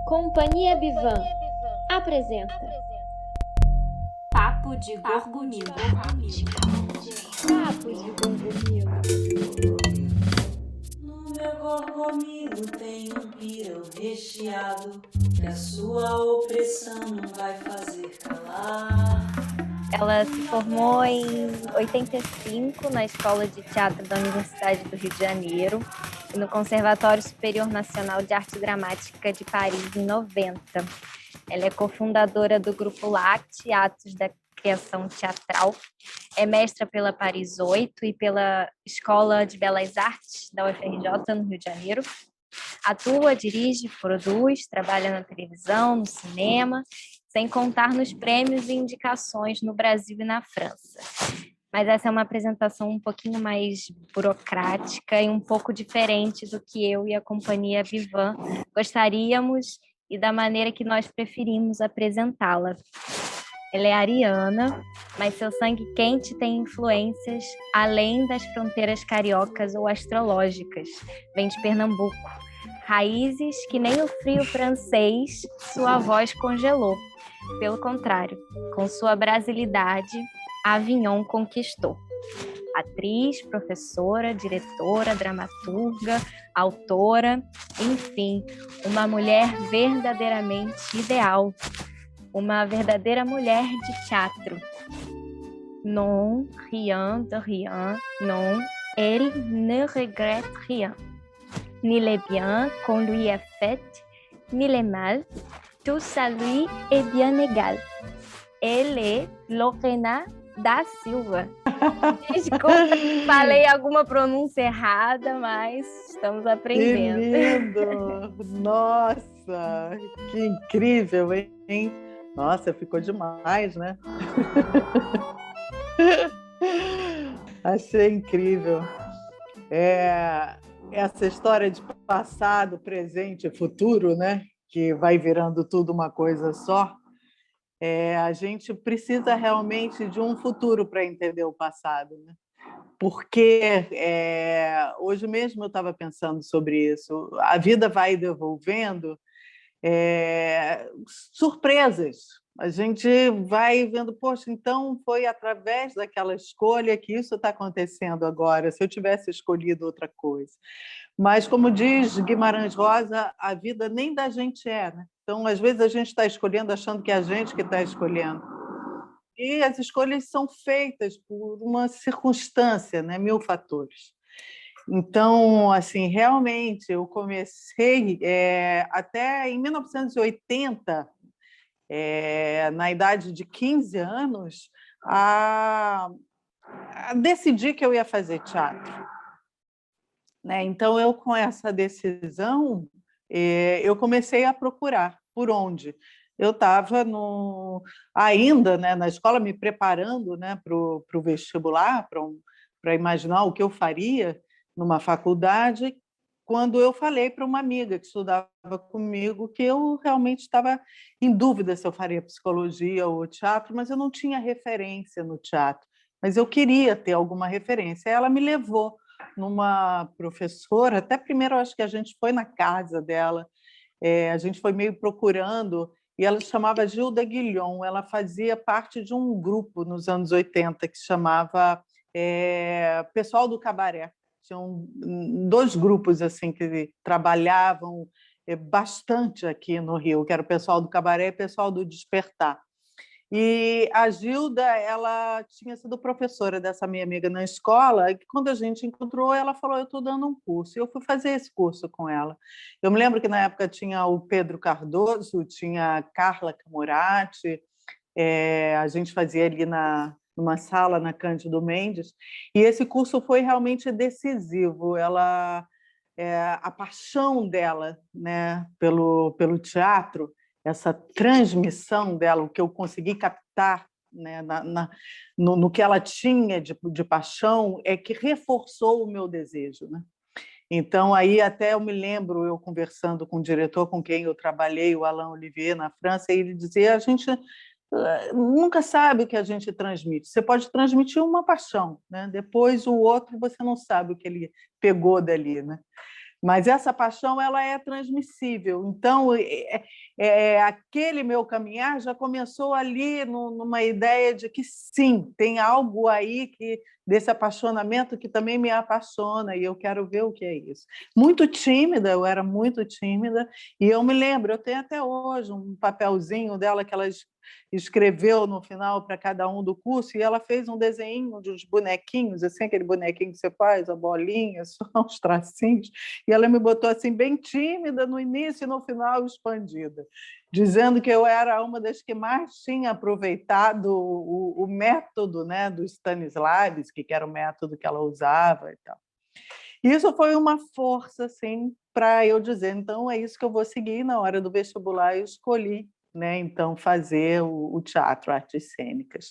Companhia Bivan apresenta Papo de Gorgomilo. Papos de Gorgomilo. No meu gorgomilo tem um pirão recheado que a sua opressão não vai fazer calar. Ela se formou em 85 na Escola de Teatro da Universidade do Rio de Janeiro e no Conservatório Superior Nacional de Arte Dramática de Paris em 90. Ela é cofundadora do grupo LACTE, Atos da Criação Teatral, é mestra pela Paris 8 e pela Escola de Belas Artes da UFRJ no Rio de Janeiro. Atua, dirige, produz, trabalha na televisão, no cinema, sem contar nos prêmios e indicações no Brasil e na França. Mas essa é uma apresentação um pouquinho mais burocrática e um pouco diferente do que eu e a Companhia Bivan gostaríamos e da maneira que nós preferimos apresentá-la. Ela é ariana, mas seu sangue quente tem influências além das fronteiras cariocas ou astrológicas. Vem de Pernambuco. Raízes que nem o frio francês sua voz congelou. Pelo contrário, com sua brasilidade, Avignon conquistou. Atriz, professora, diretora, dramaturga, autora, enfim, uma mulher verdadeiramente ideal. Uma verdadeira mulher de teatro. Non, rien de rien, non, elle ne regrette rien. Ni le bien qu'on lui a fait, ni le mal, tout ça lui est bien égal. Elle est Lorena da Silva. Desculpa se falei alguma pronúncia errada, mas estamos aprendendo. Que lindo! Nossa, que incrível, hein? Nossa, ficou demais, né? Achei incrível. Essa história de passado, presente e futuro, né? Que vai virando tudo uma coisa só. A gente precisa realmente de um futuro para entender o passado, né? Porque hoje mesmo eu estava pensando sobre isso. A vida vai devolvendo surpresas. A gente vai vendo, poxa, então foi através daquela escolha que isso está acontecendo agora, se eu tivesse escolhido outra coisa. Mas, como diz Guimarães Rosa, a vida nem da gente é, né? Então, às vezes, a gente está escolhendo achando que é a gente que está escolhendo. E as escolhas são feitas por uma circunstância, né? 1000 fatores. Então, assim, realmente, eu comecei até em 1980, na idade de 15 anos, a decidir que eu ia fazer teatro. Né? Então, eu, com essa decisão, eu comecei a procurar por onde. Eu estava ainda, né, na escola, me preparando, né, para o vestibular, para imaginar o que eu faria numa faculdade, quando eu falei para uma amiga que estudava comigo que eu realmente estava em dúvida se eu faria psicologia ou teatro, mas eu não tinha referência no teatro, mas eu queria ter alguma referência. Ela me levou numa professora, até primeiro eu acho que a gente foi na casa dela, a gente foi meio procurando, e ela se chamava Gilda Guilhom, ela fazia parte de um grupo nos anos 80 que se chamava Pessoal do Cabaré. Tinham 2 grupos assim que trabalhavam bastante aqui no Rio, que era o pessoal do Cabaré e o pessoal do Despertar. E a Gilda, ela tinha sido professora dessa minha amiga na escola, e quando a gente encontrou, ela falou, eu estou dando um curso. E eu fui fazer esse curso com ela. Eu me lembro que, na época, tinha o Pedro Cardoso, tinha a Carla Camurati, a gente fazia ali numa sala na Cândido Mendes, e esse curso foi realmente decisivo. A paixão dela, né, pelo teatro, essa transmissão dela, o que eu consegui captar, né, no que ela tinha de paixão, é que reforçou o meu desejo, né? Então, aí até eu me lembro, eu conversando com o diretor com quem eu trabalhei, o Alain Olivier, na França, e ele dizia, a gente nunca sabe o que a gente transmite. Você pode transmitir uma paixão, né? Depois o outro você não sabe o que ele pegou dali, né? Mas essa paixão ela é transmissível. Então, aquele meu caminhar já começou ali numa ideia de que sim, tem algo aí desse apaixonamento que também me apaixona e eu quero ver o que é isso. Muito tímida, eu era muito tímida e eu me lembro, eu tenho até hoje um papelzinho dela que ela escreveu no final para cada um do curso, e ela fez um desenho de uns bonequinhos, assim, aquele bonequinho que você faz, a bolinha, só uns tracinhos, e ela me botou assim bem tímida no início e no final expandida, dizendo que eu era uma das que mais tinha aproveitado o método, né, do Stanislavski, que era o método que ela usava e tal. Isso foi uma força assim para eu dizer, então é isso que eu vou seguir. Na hora do vestibular eu escolhi, né, então fazer o teatro, artes cênicas.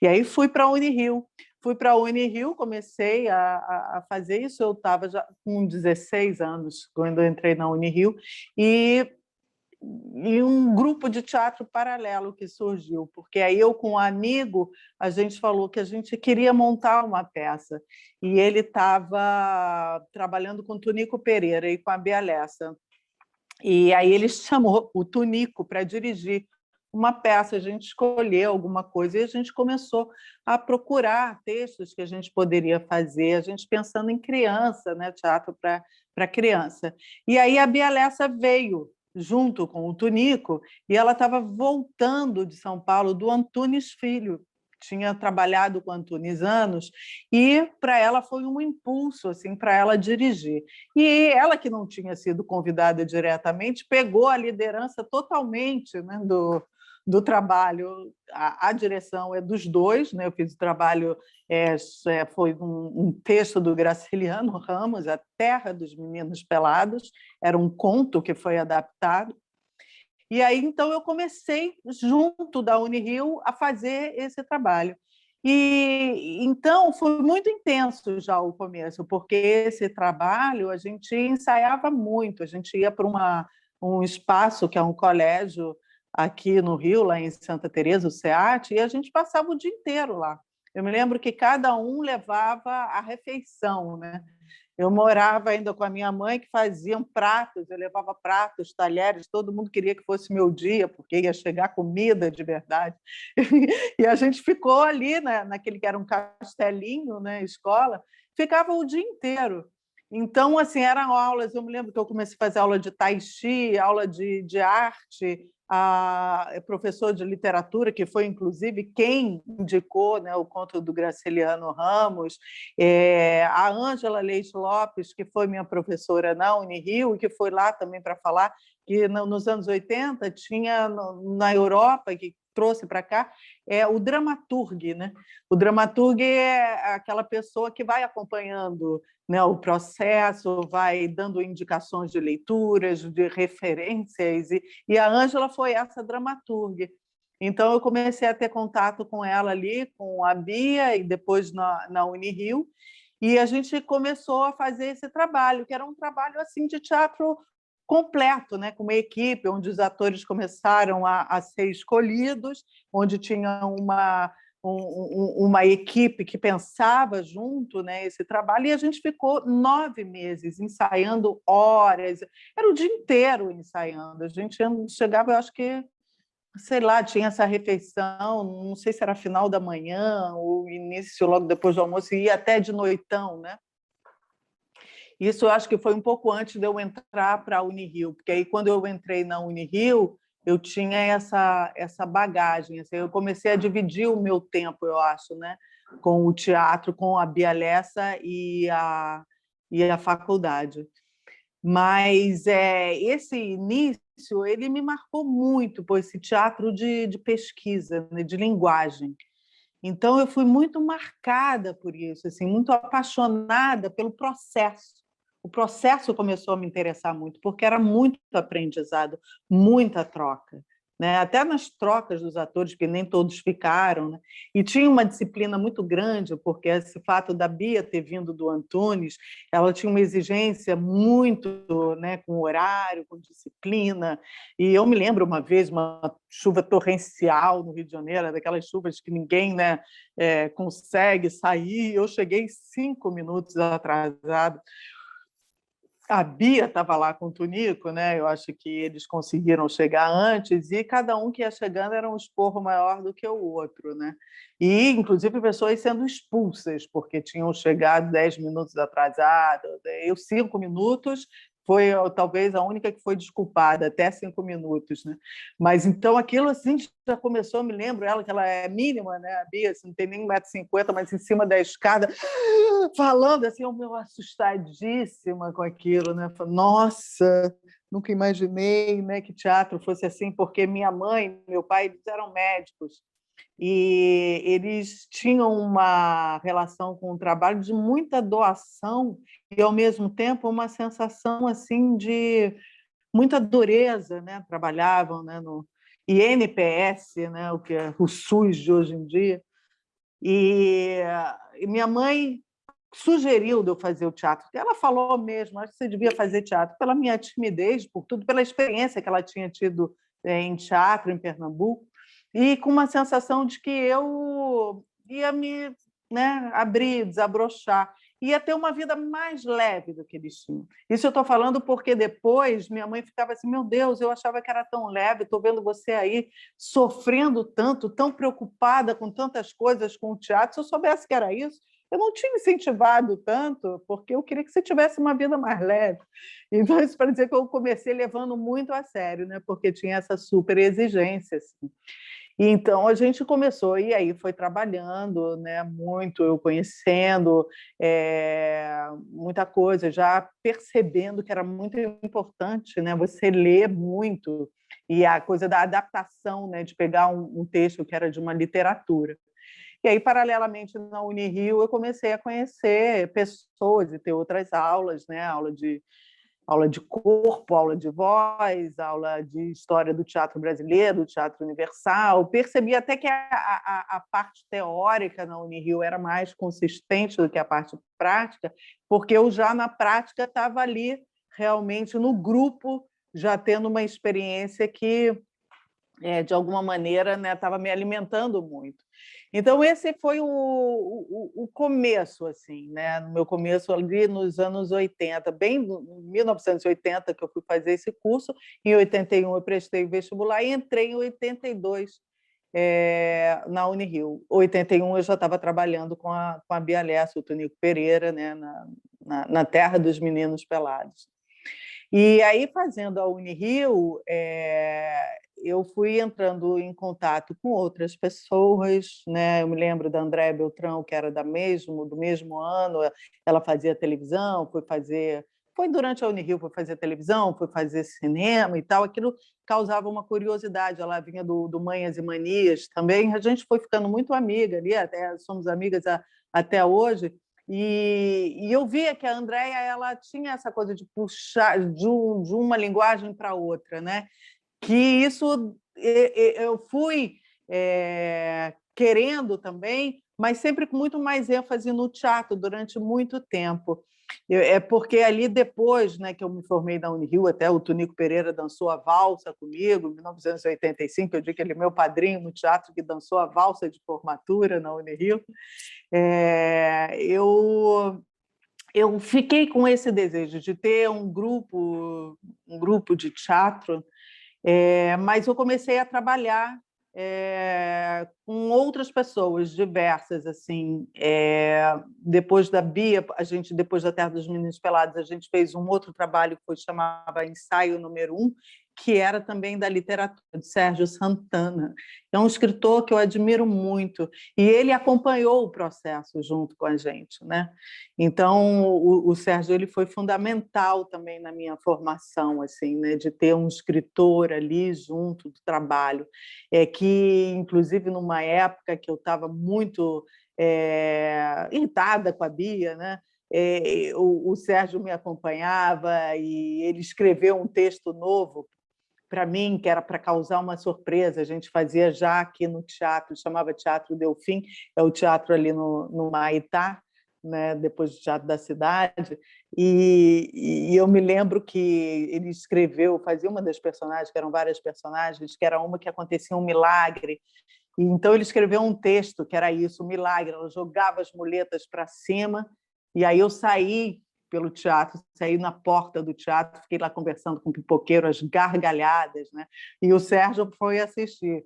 E aí fui para a Unirio. Fui para a Unirio, comecei a fazer isso, eu estava já com 16 anos quando eu entrei na Unirio, e um grupo de teatro paralelo que surgiu, porque aí eu com um amigo, a gente falou que a gente queria montar uma peça, e ele estava trabalhando com o Tunico Pereira e com a Bia Lessa, e aí ele chamou o Tunico para dirigir uma peça, a gente escolheu alguma coisa, e a gente começou a procurar textos que a gente poderia fazer, a gente pensando em criança, né? Teatro para criança. E aí a Bia Lessa veio junto com o Tunico, e ela estava voltando de São Paulo, do Antunes Filho, tinha trabalhado com Antunes anos, e para ela foi um impulso assim, para ela dirigir. E ela, que não tinha sido convidada diretamente, pegou a liderança totalmente, né, do trabalho. A direção é dos dois, né? Eu fiz o trabalho, foi um texto do Graciliano Ramos, A Terra dos Meninos Pelados, era um conto que foi adaptado. E aí, então, eu comecei, junto da Unirio, a fazer esse trabalho. E então foi muito intenso já o começo, porque esse trabalho a gente ensaiava muito, a gente ia para um espaço que é um colégio aqui no Rio, lá em Santa Teresa, o SEAT, e a gente passava o dia inteiro lá. Eu me lembro que cada um levava a refeição, né? Eu morava ainda com a minha mãe, que faziam pratos, eu levava pratos, talheres, todo mundo queria que fosse meu dia, porque ia chegar comida de verdade. E a gente ficou ali, né, naquele que era um castelinho, né, escola, ficava o dia inteiro. Então, assim, eram aulas, eu me lembro que eu comecei a fazer aula de tai chi, aula de arte, professor de literatura, que foi, inclusive, quem indicou, né, o conto do Graciliano Ramos, a Ângela Leite Lopes, que foi minha professora na Unirio, e que foi lá também para falar que nos anos 80 tinha na Europa, que trouxe para cá, o dramaturgo, né? O dramaturgo é aquela pessoa que vai acompanhando, né, o processo, vai dando indicações de leituras, de referências, e a Ângela foi essa dramaturga. Então, eu comecei a ter contato com ela ali, com a Bia, e depois na Unirio, e a gente começou a fazer esse trabalho, que era um trabalho assim de teatro completo, né? Com uma equipe, onde os atores começaram a ser escolhidos, onde tinha uma equipe que pensava junto, né, esse trabalho, e a gente ficou 9 meses ensaiando horas, era o dia inteiro ensaiando, a gente chegava, eu acho que, sei lá, tinha essa refeição, não sei se era final da manhã ou início logo depois do almoço, e ia até de noitão, né? Isso eu acho que foi um pouco antes de eu entrar para a Unirio, porque aí quando eu entrei na Unirio, eu tinha essa bagagem, assim, eu comecei a dividir o meu tempo, eu acho, né, com o teatro, com a Bia Lessa e a faculdade. Mas esse início ele me marcou muito, por esse teatro de pesquisa, né, de linguagem. Então, eu fui muito marcada por isso, assim, muito apaixonada pelo processo. O processo começou a me interessar muito, porque era muito aprendizado, muita troca, né? Até nas trocas dos atores, que nem todos ficaram, né? E tinha uma disciplina muito grande, porque esse fato da Bia ter vindo do Antunes, ela tinha uma exigência muito, né, com horário, com disciplina. E eu me lembro uma vez, uma chuva torrencial no Rio de Janeiro, daquelas chuvas que ninguém, né, consegue sair. Eu cheguei 5 minutos atrasado. A Bia estava lá com o Tunico, né? Eu acho que eles conseguiram chegar antes e cada um que ia chegando era um esporro maior do que o outro, né? E, inclusive, pessoas sendo expulsas, porque tinham chegado 10 minutos atrasados. Eu, 5 minutos, foi talvez a única que foi desculpada, até 5 minutos, né? Mas então aquilo assim já começou, eu me lembro ela, que ela é mínima, né? A Bia, assim, não tem nem 1,50 m, mas em cima da escada, falando assim, eu me assustadíssima com aquilo, né? Nossa, nunca imaginei, né, que teatro fosse assim, porque minha mãe e meu pai, eles eram médicos e eles tinham uma relação com o trabalho de muita doação e, ao mesmo tempo, uma sensação assim de muita dureza, né? Trabalhavam, né, no INPS, né, o que é o SUS de hoje em dia. E minha mãe sugeriu de eu fazer o teatro. Ela falou mesmo, acho que você devia fazer teatro, pela minha timidez, por tudo, pela experiência que ela tinha tido em teatro em Pernambuco, e com uma sensação de que eu ia me, né, abrir, desabrochar, ia ter uma vida mais leve do que eles tinham. Isso eu estou falando porque depois minha mãe ficava assim, meu Deus, eu achava que era tão leve, estou vendo você aí sofrendo tanto, tão preocupada com tantas coisas com o teatro, se eu soubesse que era isso, eu não tinha incentivado tanto, porque eu queria que você tivesse uma vida mais leve. Então, isso para dizer que eu comecei levando muito a sério, né? Porque tinha essa super exigência. Assim. E então a gente começou, e aí foi trabalhando, né? Muito, eu conhecendo muita coisa, já percebendo que era muito importante, né? Você ler muito, e a coisa da adaptação, né? De pegar um texto que era de uma literatura. E aí, paralelamente, na Unirio, eu comecei a conhecer pessoas e ter outras aulas, né? Aula de corpo, aula de voz, aula de história do teatro brasileiro, do teatro universal. Percebi até que a parte teórica na Unirio era mais consistente do que a parte prática, porque eu já na prática estava ali realmente no grupo, já tendo uma experiência que de alguma maneira, né, estava me alimentando muito. Então, esse foi o começo, assim, né? No meu começo ali nos anos 80, bem em 1980 que eu fui fazer esse curso, em 81 eu prestei o vestibular e entrei em 82 na Unirio. Em 81 eu já estava trabalhando com a Bia Lessa, o Tonico Pereira, né, na Terra dos Meninos Pelados. E aí, fazendo a Unirio, eu fui entrando em contato com outras pessoas, né? Eu me lembro da Andréa Beltrão, que era do mesmo ano, ela fazia televisão, foi durante a Unirio, foi fazer televisão, foi fazer cinema e tal, aquilo causava uma curiosidade, ela vinha do Manhas e Manias também, a gente foi ficando muito amiga ali, até somos amigas até hoje, e eu via que a Andréia ela tinha essa coisa de puxar de uma linguagem para outra, né? Que isso eu fui querendo também, mas sempre com muito mais ênfase no teatro durante muito tempo. É porque ali depois, né, que eu me formei na Unirio, até o Tunico Pereira dançou a valsa comigo, em 1985, eu digo que ele é meu padrinho no teatro, que dançou a valsa de formatura na Unirio. Eu fiquei com esse desejo de ter um grupo de teatro, mas eu comecei a trabalhar com outras pessoas diversas, assim. Depois da Bia, depois da Terra dos Meninos Pelados, a gente fez um outro trabalho que chamava Ensaio Número 1, que era também da literatura, de Sérgio Santana. É um escritor que eu admiro muito, e ele acompanhou o processo junto com a gente, né? Então, o Sérgio ele foi fundamental também na minha formação, assim, né? De ter um escritor ali junto do trabalho, que, inclusive, numa época que eu estava muito irritada com a Bia, né? O Sérgio me acompanhava e ele escreveu um texto novo para mim, que era para causar uma surpresa. A gente fazia já aqui no teatro, chamava Teatro Delfim, é o teatro ali no Maitá, né, depois do Teatro da Cidade, e eu me lembro que ele escreveu, fazia uma das personagens, que eram várias personagens, que era uma que acontecia um milagre, e então ele escreveu um texto que era isso, um milagre, ela jogava as muletas para cima, e aí eu saí pelo teatro, saí na porta do teatro, fiquei lá conversando com o pipoqueiro, as gargalhadas, né? E o Sérgio foi assistir,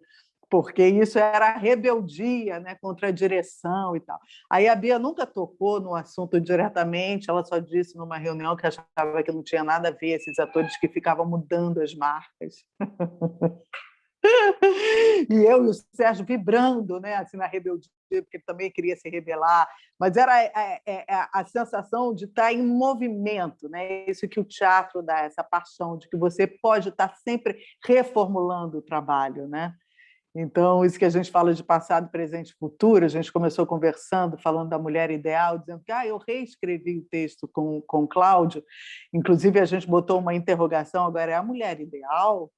porque isso era rebeldia, né, contra a direção e tal. Aí a Bia nunca tocou no assunto diretamente, ela só disse numa reunião que achava que não tinha nada a ver esses atores que ficavam mudando as marcas. E eu e o Sérgio vibrando, né, assim, na rebeldia, porque ele também queria se rebelar, mas era a sensação de estar em movimento, né? Isso que o teatro dá, essa paixão de que você pode estar sempre reformulando o trabalho, né? Então, isso que a gente fala de passado, presente e futuro, a gente começou conversando, falando da mulher ideal, dizendo que eu reescrevi o texto com o Cláudio, inclusive a gente botou uma interrogação, agora é a mulher ideal?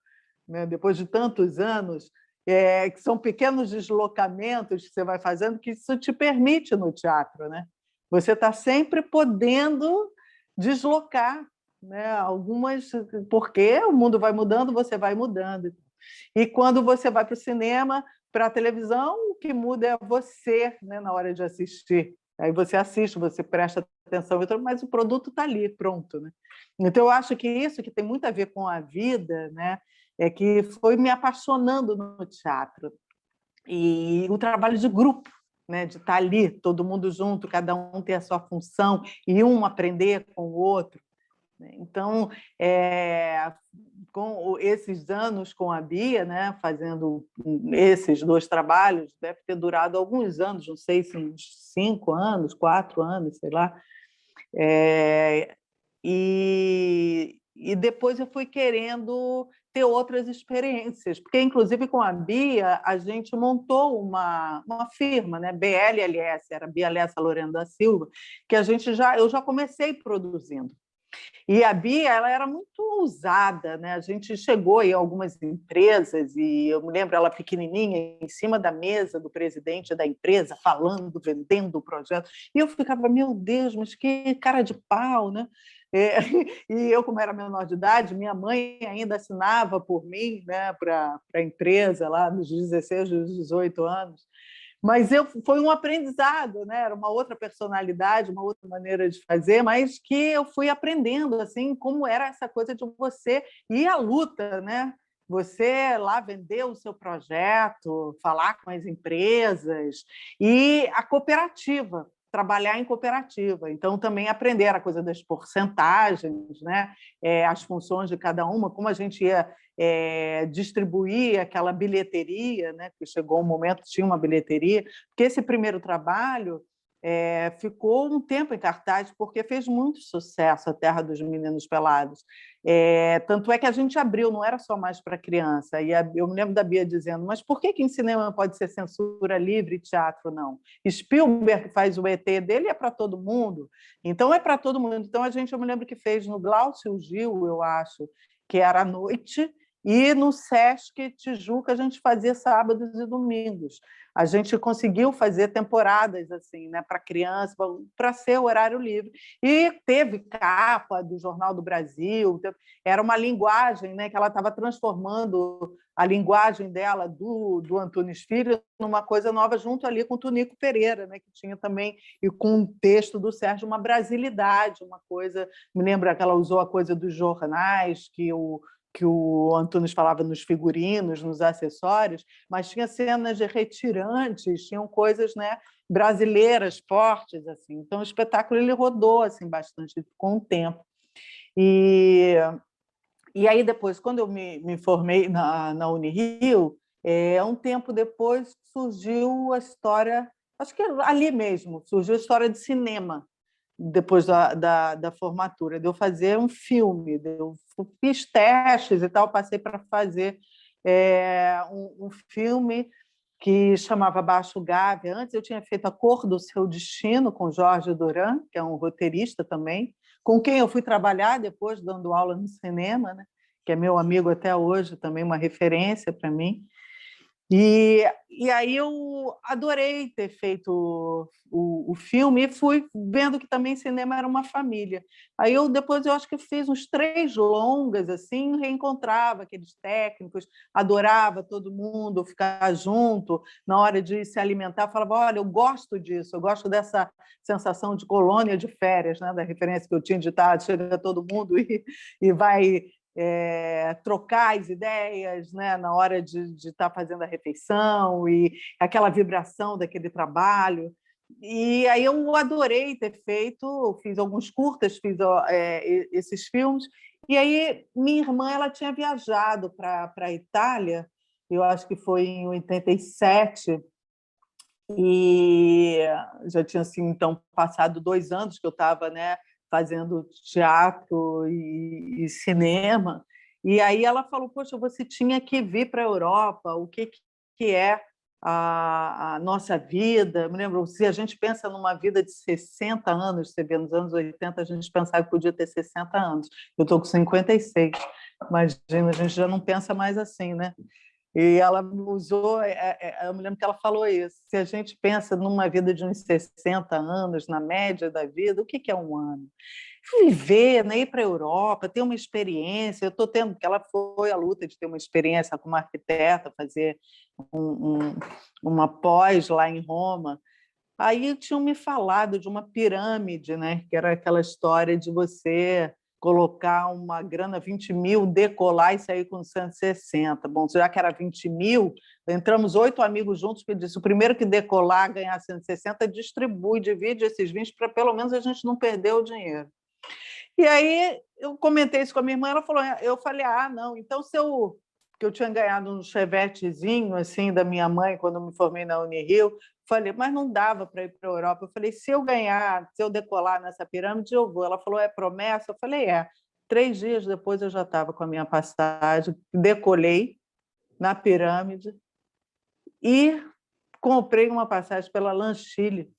Né? Depois de tantos anos, que são pequenos deslocamentos que você vai fazendo, que isso te permite no teatro. Né? Você está sempre podendo deslocar, né? Algumas, porque o mundo vai mudando, você vai mudando. E quando você vai para o cinema, para a televisão, o que muda é você, né, na hora de assistir. Aí você assiste, você presta atenção, mas o produto está ali, pronto. Né? Então, eu acho que isso que tem muito a ver com a vida, né, é que foi me apaixonando no teatro. E o trabalho de grupo, né, de estar ali, todo mundo junto, cada um ter a sua função, e um aprender com o outro. Então, com esses anos com a Bia, né, fazendo esses 2 trabalhos, deve ter durado alguns anos, não sei se uns 5 anos, 4 anos, sei lá. E depois eu fui querendo ter outras experiências, porque, inclusive, com a Bia, a gente montou uma firma, né? BLLS, era Bia Lessa Lorena da Silva, que eu já comecei produzindo. E a Bia, ela era muito ousada, né? A gente chegou em algumas empresas e eu me lembro ela pequenininha em cima da mesa do presidente da empresa falando, vendendo o projeto. E eu ficava, meu Deus, mas que cara de pau, né? E eu, como era menor de idade, minha mãe ainda assinava por mim, né, para a empresa lá dos 16, dos 18 anos. Mas foi um aprendizado, né? Era uma outra personalidade, uma outra maneira de fazer, mas que eu fui aprendendo assim como era essa coisa de você ir à luta, né? Você lá vender o seu projeto, falar com as empresas e a cooperativa, trabalhar em cooperativa. Então, também aprender a coisa das porcentagens, né? As funções de cada uma, como a gente ia distribuir aquela bilheteria, né? Que chegou um momento que tinha uma bilheteria, porque esse primeiro trabalho ficou um tempo em cartaz, porque fez muito sucesso a Terra dos Meninos Pelados. Tanto é que a gente abriu, não era só mais para criança. E eu me lembro da Bia dizendo, mas por que em cinema pode ser censura livre e teatro não? Spielberg faz o ET dele, é para todo mundo. Então, é para todo mundo. Então, eu me lembro que fez no Glaucio Gil, eu acho, que era à noite, e no Sesc Tijuca a gente fazia sábados e domingos. A gente conseguiu fazer temporadas assim, né, para criança, para ser horário livre. E teve capa do Jornal do Brasil, era uma linguagem, né, que ela estava transformando a linguagem dela, do Antunes Filho, numa coisa nova, junto ali com o Tunico Pereira, né, que tinha também, e com o texto do Sérgio, uma brasilidade, uma coisa. Me lembro que ela usou a coisa dos jornais, que o Antunes falava nos figurinos, nos acessórios, mas tinha cenas de retirantes, tinham coisas, né, brasileiras fortes assim. Então o espetáculo ele rodou assim bastante com o tempo. E aí depois, quando eu me formei na Unirio, um tempo depois surgiu a história, acho que ali mesmo surgiu a história de cinema. Depois da formatura, de eu fazer um filme, eu fiz testes e tal, passei para fazer um filme que chamava Baixo Gávea. Antes eu tinha feito A Cor do Seu Destino, com Jorge Duran, que é um roteirista também, com quem eu fui trabalhar depois, dando aula no cinema, né? Que é meu amigo até hoje, também uma referência para mim. E aí eu adorei ter feito o filme e fui vendo que também cinema era uma família. Aí depois eu acho que fiz uns 3 longas, assim, reencontrava aqueles técnicos, adorava todo mundo ficar junto, na hora de se alimentar, falava, olha, eu gosto disso, eu gosto dessa sensação de colônia de férias, né? Da referência que eu tinha de estar, chega todo mundo e vai trocar as ideias, né, na hora de estar fazendo a refeição e aquela vibração daquele trabalho. E aí eu adorei ter feito, fiz alguns curtas, fiz esses filmes. E aí minha irmã ela tinha viajado para a Itália, eu acho que foi em 87, e já tinha assim, então passado 2 anos que eu estava, né, fazendo teatro e cinema. E aí ela falou, poxa, você tinha que vir para a Europa, o que é a nossa vida. Eu me lembro, se a gente pensa numa vida de 60 anos, você vê, nos anos 80 a gente pensava que podia ter 60 anos. Eu estou com 56. Imagina, a gente já não pensa mais assim, né? E ela usou, eu me lembro que ela falou isso, se a gente pensa numa vida de uns 60 anos, na média da vida, o que é um ano? Viver, né? Ir para a Europa, ter uma experiência, eu estou tendo, porque ela foi à luta de ter uma experiência como arquiteta, fazer uma pós lá em Roma. Aí tinham me falado de uma pirâmide, né? Que era aquela história de você colocar uma grana, 20 mil, decolar e sair com 160. Bom, já que era 20 mil, entramos 8 amigos juntos que disse, o primeiro que decolar, ganhar 160, distribui, divide esses 20 para pelo menos a gente não perder o dinheiro. E aí eu comentei isso com a minha irmã, ela falou, eu falei, não, então se eu que eu tinha ganhado um chevetezinho assim da minha mãe quando eu me formei na Unirio, falei, mas não dava para ir para a Europa. Eu falei, se eu ganhar, se eu decolar nessa pirâmide, eu vou. Ela falou, é promessa? Eu falei, é. 3 dias depois eu já estava com a minha passagem, decolei na pirâmide e comprei uma passagem pela Lanchile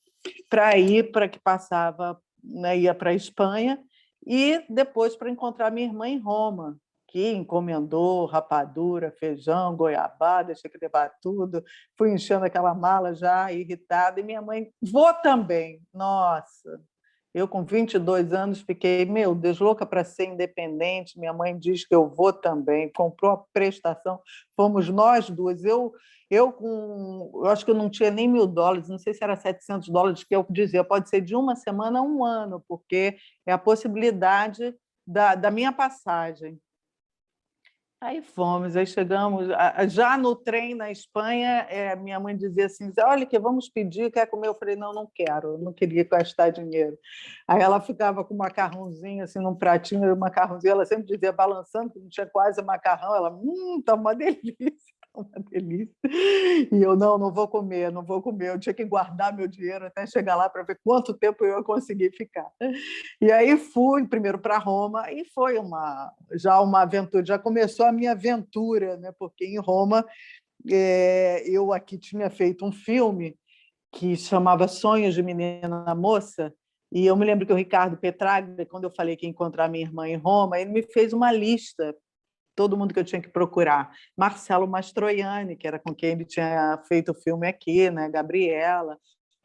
para ir, para que passava, né, ia para a Espanha, e depois para encontrar minha irmã em Roma, que encomendou rapadura, feijão, goiabada, tinha que levar tudo. Fui enchendo aquela mala já irritada, e minha mãe, vou também. Nossa, eu com 22 anos fiquei, meu Deus, louca para ser independente. Minha mãe diz que eu vou também, comprou a prestação, fomos nós duas. Eu acho que eu não tinha nem $1.000, não sei se era $700, que eu dizia, pode ser de uma semana a um ano, porque é a possibilidade da minha passagem. Aí fomos, aí chegamos, já no trem na Espanha, minha mãe dizia assim, olha que vamos pedir, quer comer? Eu falei, não, não quero, eu não queria gastar dinheiro. Aí ela ficava com um macarrãozinho, assim, num pratinho de macarrãozinho, ela sempre dizia, balançando, que não tinha quase macarrão, ela, tá uma delícia. Uma delícia. E eu, não vou comer, não vou comer. Eu tinha que guardar meu dinheiro até chegar lá para ver quanto tempo eu ia conseguir ficar. E aí fui primeiro para Roma e foi já uma aventura, já começou a minha aventura, né? Porque em Roma eu aqui tinha feito um filme que chamava Sonhos de Menina Moça, e eu me lembro que o Ricardo Petraglia, quando eu falei que ia encontrar minha irmã em Roma, ele me fez uma lista, todo mundo que eu tinha que procurar. Marcelo Mastroianni, que era com quem ele tinha feito o filme aqui, né? Gabriela,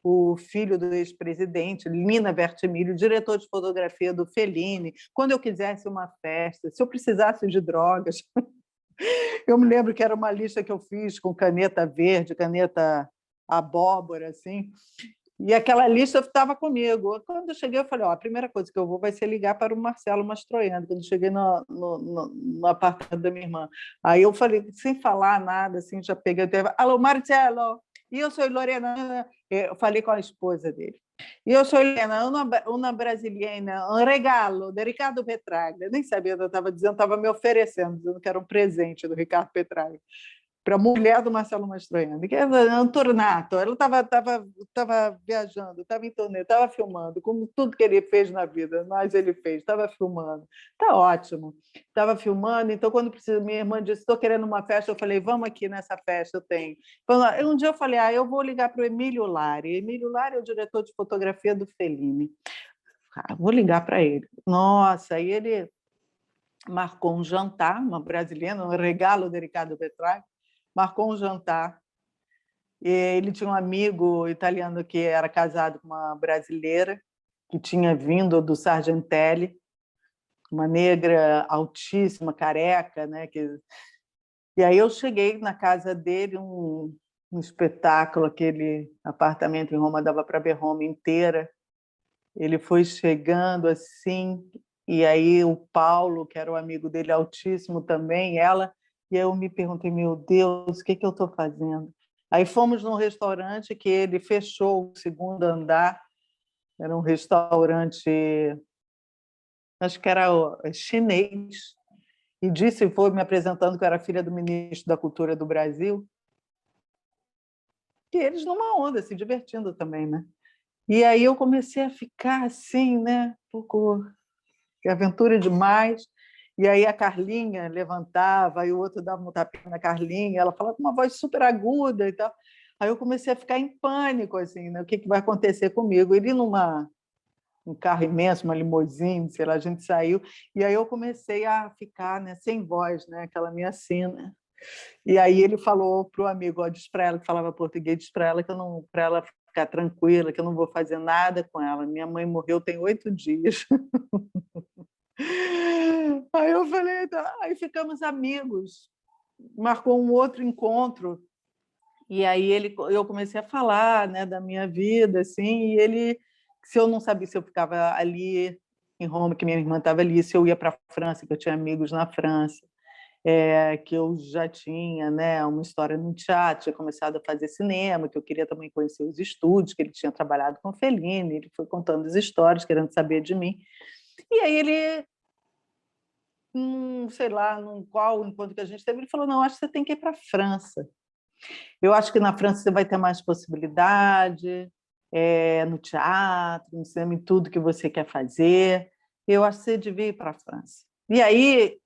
o filho do ex-presidente, Lina Bertimilho, diretor de fotografia do Fellini. Quando eu quisesse uma festa, se eu precisasse de drogas, eu me lembro que era uma lista que eu fiz com caneta verde, caneta abóbora, assim, e aquela lista estava comigo. Quando eu cheguei, eu falei, a primeira coisa que eu vou vai ser ligar para o Marcelo Mastroianni, quando eu cheguei no apartamento da minha irmã. Aí eu falei, sem falar nada, assim, já peguei o telefone, alô, Marcelo, e eu sou Lorena, eu falei com a esposa dele. E eu sou Helena, uma brasileira, um regalo de Ricardo Petraglia. Eu nem sabia o que eu estava dizendo, estava me oferecendo, dizendo que era um presente do Ricardo Petraglia para a mulher do Marcelo Mastroianni, que era um tornato. Ela estava viajando, estava em turnê, estava filmando, como tudo que ele fez na vida, mas ele fez, estava filmando. Está ótimo. Estava filmando, então, quando minha irmã disse, estou querendo uma festa, eu falei, vamos aqui nessa festa, eu tenho. Um dia eu falei, eu vou ligar para o Emílio Lari. Emílio Lari é o diretor de fotografia do Fellini. Vou ligar para ele. Nossa, aí ele marcou um jantar, uma brasileira, um regalo de Ricardo Petraglia, marcou um jantar. E ele tinha um amigo italiano que era casado com uma brasileira, que tinha vindo do Sargentelli, uma negra altíssima, careca, né? E aí eu cheguei na casa dele, um espetáculo, aquele apartamento em Roma dava para ver Roma inteira. Ele foi chegando assim, e aí o Paulo, que era o amigo dele, altíssimo também, ela, e aí eu me perguntei, meu Deus, o que eu estou fazendo? Aí fomos num restaurante que ele fechou o segundo andar, era um restaurante, acho que era chinês, e disse, foi me apresentando que eu era filha do ministro da Cultura do Brasil, e eles numa onda, se divertindo também, né? E aí eu comecei a ficar assim, né? Um pouco que aventura demais. E aí a Carlinha levantava, aí o outro dava um tapinha na Carlinha, ela falava com uma voz super aguda e tal. Aí eu comecei a ficar em pânico, assim, né? O que vai acontecer comigo? Ele um carro imenso, uma limousine, sei lá, a gente saiu, e aí eu comecei a ficar, né, sem voz, né? Aquela minha cena. E aí ele falou para o amigo, ó, diz para ela que falava português, diz para ela que eu não, para ela ficar tranquila, que eu não vou fazer nada com ela. Minha mãe morreu tem 8 dias. Aí eu falei, tá. Aí ficamos amigos. Marcou um outro encontro e aí eu comecei a falar, né, da minha vida, assim, e ele, se eu não sabia se eu ficava ali em Roma, que minha irmã estava ali, se eu ia para a França, que eu tinha amigos na França, que eu já tinha, né, uma história no teatro, tinha começado a fazer cinema, que eu queria também conhecer os estúdios, que ele tinha trabalhado com Fellini, ele foi contando as histórias, querendo saber de mim. E aí ele, sei lá, num qual encontro que a gente teve, ele falou, não, acho que você tem que ir para a França. Eu acho que na França você vai ter mais possibilidade, no teatro, no cinema, em tudo que você quer fazer. Eu acho que você devia ir para a França. E aí,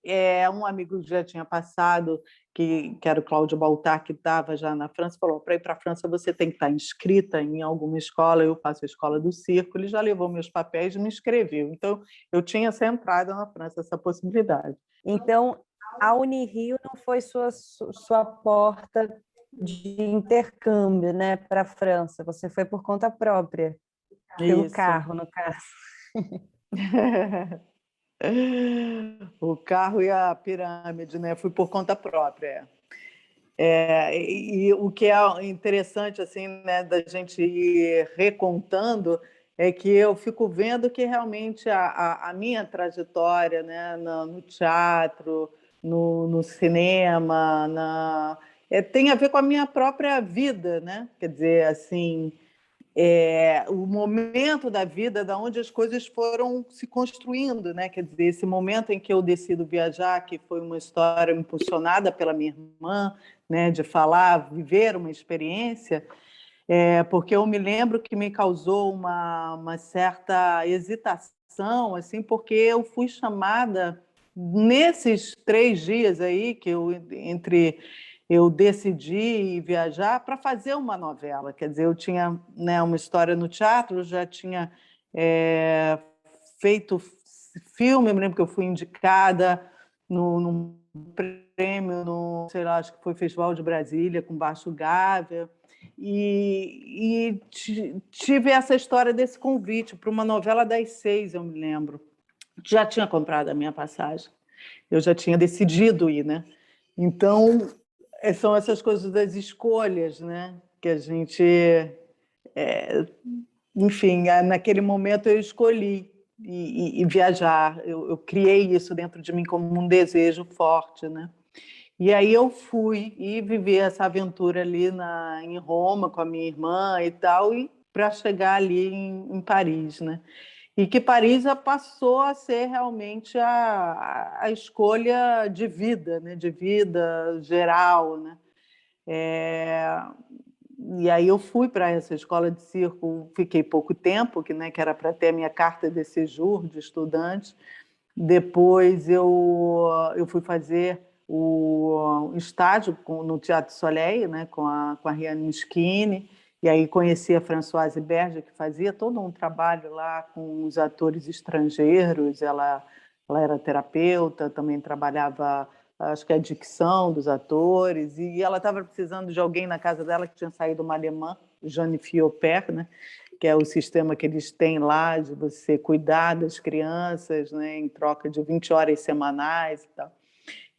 um amigo que já tinha passado, que era o Cláudio Baltar, que estava já na França, falou, para ir para a França você tem que estar inscrita em alguma escola, eu faço a escola do circo, ele já levou meus papéis e me inscreveu. Então, eu tinha essa entrada na França, essa possibilidade. Então, a Unirio não foi sua porta de intercâmbio, né, para a França, você foi por conta própria, pelo Isso. carro, no caso. O carro e a pirâmide, né? Fui por conta própria. E o que é interessante assim, né, da gente ir recontando é que eu fico vendo que realmente a minha trajetória, né, no teatro, no cinema, tem a ver com a minha própria vida, né? Quer dizer, assim, o momento da vida, da onde as coisas foram se construindo, né? Quer dizer, esse momento em que eu decido viajar, que foi uma história impulsionada pela minha irmã, né? De falar, viver uma experiência, porque eu me lembro que me causou uma certa hesitação, assim, porque eu fui chamada nesses 3 dias aí que eu decidi viajar para fazer uma novela. Quer dizer, eu tinha, né, uma história no teatro, eu já tinha feito filme, eu me lembro que eu fui indicada num prêmio, sei lá, acho que foi Festival de Brasília, com Baixo Gávea, e tive essa história desse convite para uma novela das 6, eu me lembro. Já tinha comprado a minha passagem, eu já tinha decidido ir, né? Então, são essas coisas das escolhas, né? Que a gente... enfim, naquele momento eu escolhi e viajar. Eu criei isso dentro de mim como um desejo forte, né? E aí eu fui e vivi essa aventura ali em Roma com a minha irmã e tal, e para chegar ali em Paris, né? E que Paris passou a ser realmente a escolha de vida, né? De vida geral, né? E aí eu fui para essa escola de circo, fiquei pouco tempo, que era para ter a minha carta de séjour de estudante. Depois eu fui fazer o estágio no Teatro Soleil, né, com a Riane Mischini, e aí conheci a Françoise Berger, que fazia todo um trabalho lá com os atores estrangeiros. Ela era terapeuta, também trabalhava acho que a dicção dos atores, e ela estava precisando de alguém na casa dela que tinha saído uma alemã, Jeanne Fioper, né? Que é o sistema que eles têm lá de você cuidar das crianças, né? Em troca de 20 horas semanais e tal.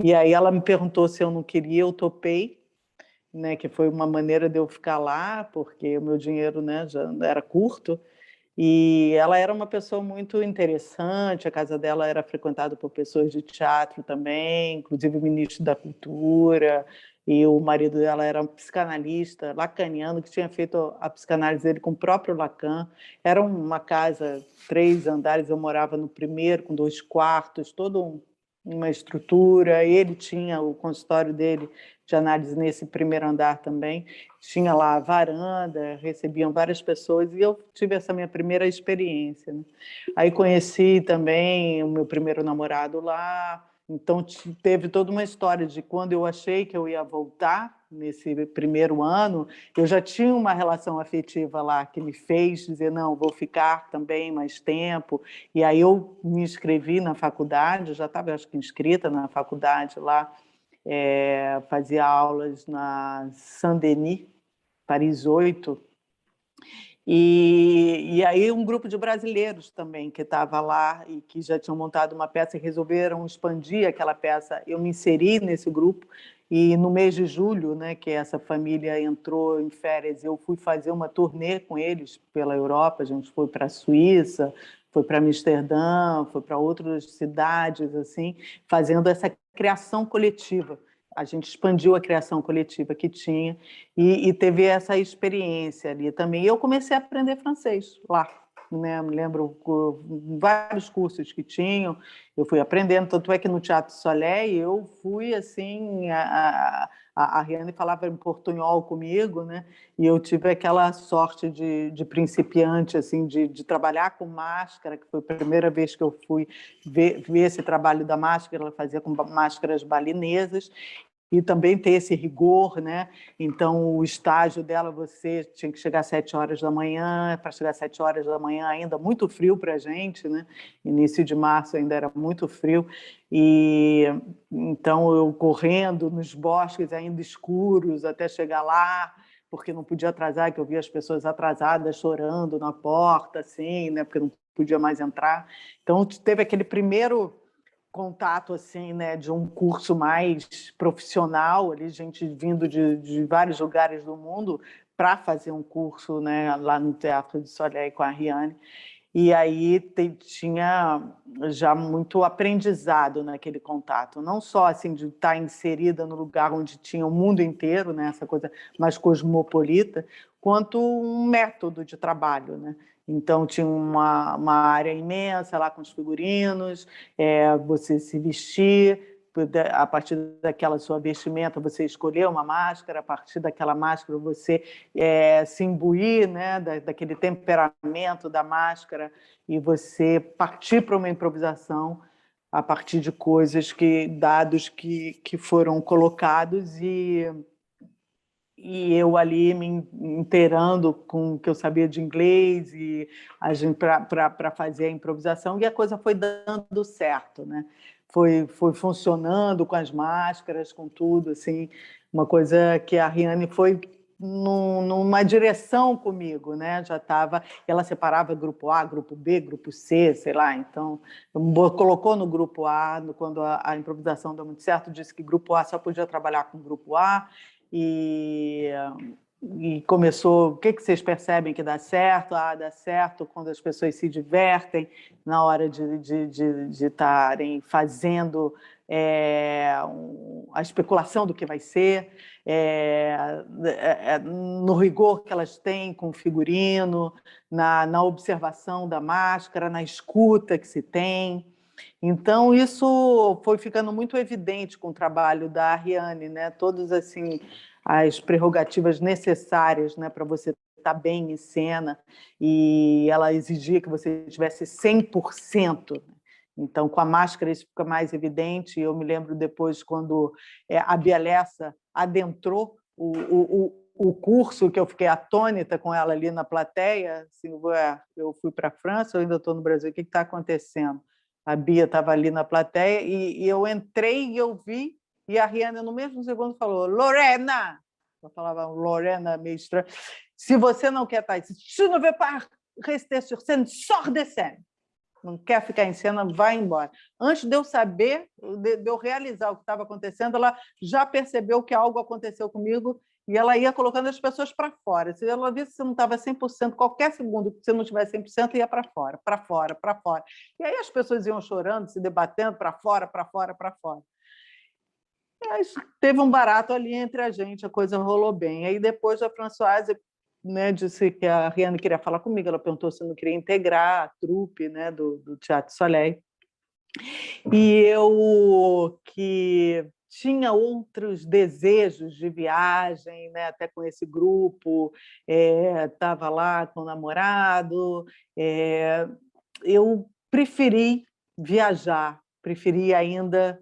E aí ela me perguntou se eu não queria, eu topei, né? Que foi uma maneira de eu ficar lá, porque o meu dinheiro, né, já era curto. E ela era uma pessoa muito interessante, a casa dela era frequentada por pessoas de teatro também, inclusive o ministro da Cultura, e o marido dela era um psicanalista lacaniano, que tinha feito a psicanálise dele com o próprio Lacan. Era uma casa, 3 andares, eu morava no primeiro, com 2 quartos, toda uma estrutura. Ele tinha o consultório dele de análise nesse primeiro andar também. Tinha lá a varanda, recebiam várias pessoas, e eu tive essa minha primeira experiência, né? Aí conheci também o meu primeiro namorado lá, então teve toda uma história de quando eu achei que eu ia voltar, nesse primeiro ano, eu já tinha uma relação afetiva lá que me fez dizer, não, vou ficar também mais tempo, e aí eu me inscrevi na faculdade, eu já estava, acho que, inscrita na faculdade lá, fazia aulas na Saint-Denis, Paris 8, e aí um grupo de brasileiros também que estava lá e que já tinham montado uma peça e resolveram expandir aquela peça. Eu me inseri nesse grupo e no mês de julho, né, que essa família entrou em férias, eu fui fazer uma turnê com eles pela Europa. A gente foi para a Suíça, foi para Amsterdã, foi para outras cidades, assim, fazendo essa criação coletiva. A gente expandiu a criação coletiva que tinha e teve essa experiência ali também. E eu comecei a aprender francês lá, né? Me lembro vários cursos que tinham, eu fui aprendendo, tanto é que no Teatro Soleil eu fui assim, a Riane falava em portunhol comigo, né? E eu tive aquela sorte de principiante, assim, de trabalhar com máscara, que foi a primeira vez que eu fui ver esse trabalho da máscara. Ela fazia com máscaras balinesas, e também ter esse rigor, né? Então, o estágio dela, você tinha que chegar às 7 horas da manhã, para chegar às 7 horas da manhã ainda muito frio para a gente, né? Início de março ainda era muito frio, e então eu correndo nos bosques ainda escuros até chegar lá, porque não podia atrasar, que eu via as pessoas atrasadas chorando na porta, assim, né? Porque não podia mais entrar. Então, teve aquele primeiro contato, assim, né, de um curso mais profissional, ali, gente vindo de vários lugares do mundo para fazer um curso, né, lá no Teatro do Soleil com a Riane. E aí tinha já muito aprendizado naquele contato, não só assim de estar inserida no lugar onde tinha o mundo inteiro, né, essa coisa mais cosmopolita, quanto um método de trabalho, né? Então, tinha uma área imensa lá com os figurinos, você se vestir, a partir daquela sua vestimenta você escolher uma máscara, a partir daquela máscara você se imbuir, né, daquele temperamento da máscara, e você partir para uma improvisação a partir de dados que foram colocados, e eu ali me inteirando com o que eu sabia de inglês e para fazer a improvisação, e a coisa foi dando certo, né? Foi funcionando com as máscaras, com tudo, assim, uma coisa que a Riane foi numa direção comigo, né? Já estava, ela separava grupo A, grupo B, grupo C, sei lá. Então, colocou no grupo A, quando a improvisação deu muito certo, disse que grupo A só podia trabalhar com grupo A, e começou, o que vocês percebem que dá certo? Dá certo quando as pessoas se divertem na hora de estarem fazendo a especulação do que vai ser, no rigor que elas têm com o figurino, na observação da máscara, na escuta que se tem. Então, isso foi ficando muito evidente com o trabalho da Ariane, né? Todas assim, as prerrogativas necessárias, né, para você estar bem em cena, e ela exigia que você tivesse 100%. Então, com a máscara isso fica mais evidente. Eu me lembro depois, quando a Bia Lessa adentrou o curso, que eu fiquei atônita com ela ali na plateia, assim, eu fui para a França, eu ainda estou no Brasil, o que está acontecendo? A Bia estava ali na plateia, e eu entrei e eu vi E a Rihanna, no mesmo segundo, falou: Lorena! Eu falava Lorena meio estranho. Se você não quer estar, se tu ne veux pas rester sur scène, sors de scène. Não quer ficar em cena, vai embora. Antes de eu saber, de eu realizar o que estava acontecendo, ela já percebeu que algo aconteceu comigo e ela ia colocando as pessoas para fora. Se ela visse que você não estava 100%, qualquer segundo que você não estiver 100%, ia para fora, para fora, para fora. E aí as pessoas iam chorando, se debatendo para fora, para fora, para fora. Mas teve um barato ali entre a gente, a coisa rolou bem. Aí depois a Françoise, né, disse que a Rihanna queria falar comigo, ela perguntou se eu não queria integrar a trupe, né, do Teatro Soleil. E eu, que tinha outros desejos de viagem, né, até com esse grupo, estava lá com o namorado, eu preferi viajar, preferi ainda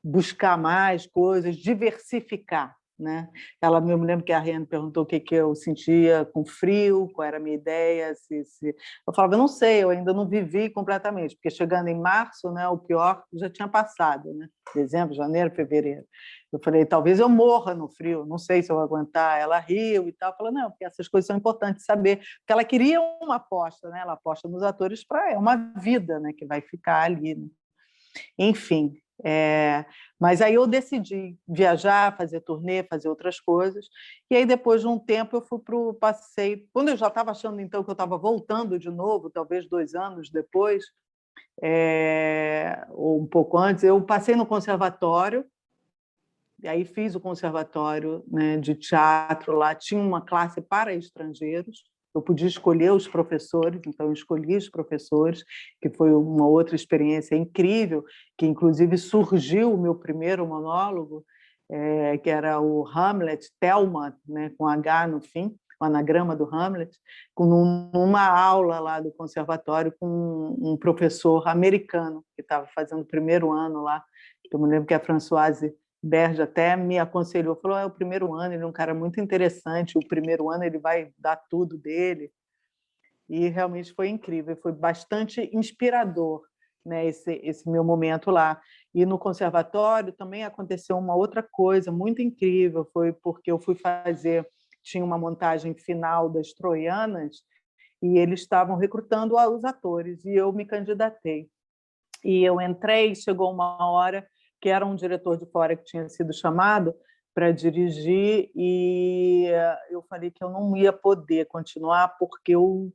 buscar mais coisas, diversificar, né? Eu me lembro que a Rihanna perguntou o que eu sentia com frio, qual era a minha ideia. Eu falava, eu não sei, eu ainda não vivi completamente, porque chegando em março, né, o pior já tinha passado, né? Dezembro, janeiro, fevereiro. Eu falei, talvez eu morra no frio, não sei se eu vou aguentar. Ela riu e tal, falou, não, porque essas coisas são importantes saber, porque ela queria uma aposta, né? Ela aposta nos atores para uma vida, né, que vai ficar ali, né? Enfim, mas aí eu decidi viajar, fazer turnê, fazer outras coisas. E aí, depois de um tempo, eu fui para o passeio. Quando eu já estava achando, então, que eu estava voltando de novo, talvez 2 anos depois, ou um pouco antes, eu passei no conservatório, e aí fiz o conservatório, né, de teatro. Lá tinha uma classe para estrangeiros, eu podia escolher os professores, então eu escolhi os professores, que foi uma outra experiência incrível, que inclusive surgiu o meu primeiro monólogo, que era o Hamlet, Thelma, né, com H no fim, o anagrama do Hamlet, numa aula lá do conservatório com um professor americano, que estava fazendo o primeiro ano lá. Eu me lembro que a Françoise Berge até me aconselhou, falou, é o primeiro ano, ele é um cara muito interessante, o primeiro ano ele vai dar tudo dele. E realmente foi incrível, foi bastante inspirador, né, esse meu momento lá. E no conservatório também aconteceu uma outra coisa muito incrível, foi porque eu fui fazer, tinha uma montagem final das Troianas, e eles estavam recrutando os atores, e eu me candidatei. E eu entrei, chegou uma hora que era um diretor de fora que tinha sido chamado para dirigir, e eu falei que eu não ia poder continuar porque eu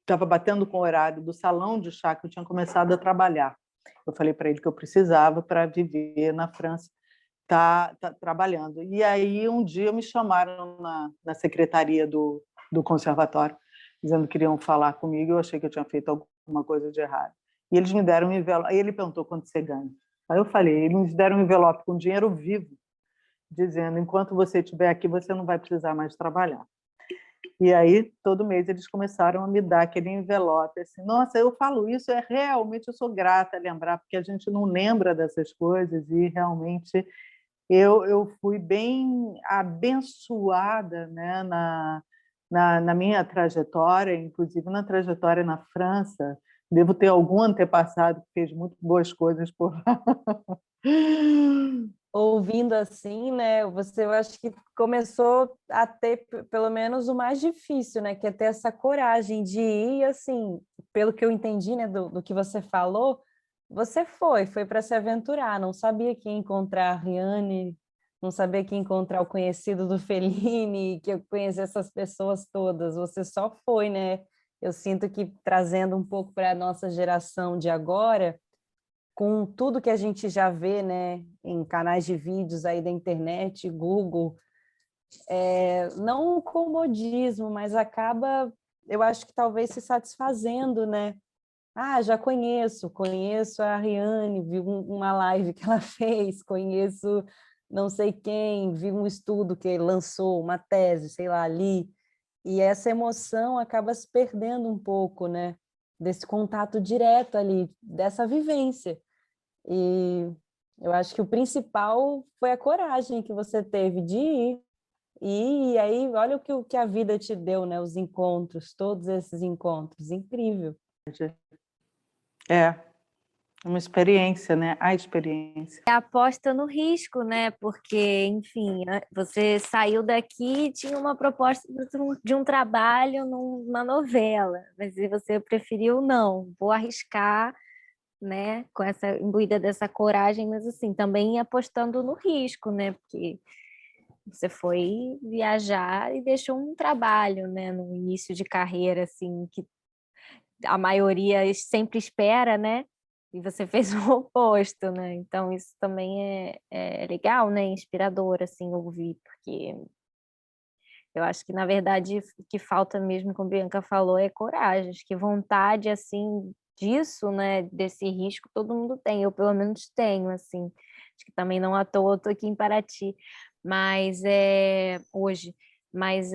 estava batendo com o horário do salão de chá que eu tinha começado a trabalhar. Eu falei para ele que eu precisava para viver na França, tá trabalhando. E aí um dia me chamaram na secretaria do conservatório, dizendo que queriam falar comigo, eu achei que eu tinha feito alguma coisa de errado. E eles me deram um envelope, aí ele perguntou quanto você ganha. Aí eu falei, eles me deram um envelope com dinheiro vivo, dizendo, enquanto você estiver aqui, você não vai precisar mais trabalhar. E aí, todo mês, eles começaram a me dar aquele envelope. Assim, nossa, eu falo isso, realmente eu sou grata a lembrar, porque a gente não lembra dessas coisas, e realmente eu fui bem abençoada, né, na minha trajetória, inclusive na trajetória na França. Devo ter algum antepassado que fez muito boas coisas por lá. Ouvindo assim, né, eu acho que começou a ter pelo menos o mais difícil, né, que é ter essa coragem de ir, assim, pelo que eu entendi, né, do que você falou, você foi para se aventurar, não sabia que ia encontrar a Riane, não sabia que ia encontrar o conhecido do Fellini, que eu conheci essas pessoas todas, você só foi, né? Eu sinto que trazendo um pouco para a nossa geração de agora, com tudo que a gente já vê, né, em canais de vídeos aí da internet, Google, não o comodismo, mas acaba, eu acho que talvez se satisfazendo, né? Ah, já conheço a Ariane, vi uma live que ela fez, conheço não sei quem, vi um estudo que ele lançou, uma tese, sei lá, ali, e essa emoção acaba se perdendo um pouco, né? Desse contato direto ali, dessa vivência. E eu acho que o principal foi a coragem que você teve de ir. E aí, olha o que a vida te deu, né? Os encontros, todos esses encontros, incrível. É, Uma experiência, né? A experiência. É aposta no risco, né? Porque, enfim, você saiu daqui e tinha uma proposta de um trabalho numa novela, mas você preferiu não, vou arriscar, né? Com essa imbuída dessa coragem, mas assim, também apostando no risco, né? Porque você foi viajar e deixou um trabalho, né? No início de carreira, assim, que a maioria sempre espera, né? E você fez o oposto, né? Então isso também é legal, né? Inspirador, assim, ouvir, porque eu acho que, na verdade, o que falta mesmo, como a Bianca falou, é coragem. Acho que vontade, assim, disso, né? Desse risco, todo mundo tem. Eu, pelo menos, tenho, assim. Acho que também não à toa eu tô aqui em Paraty, mas hoje. Mas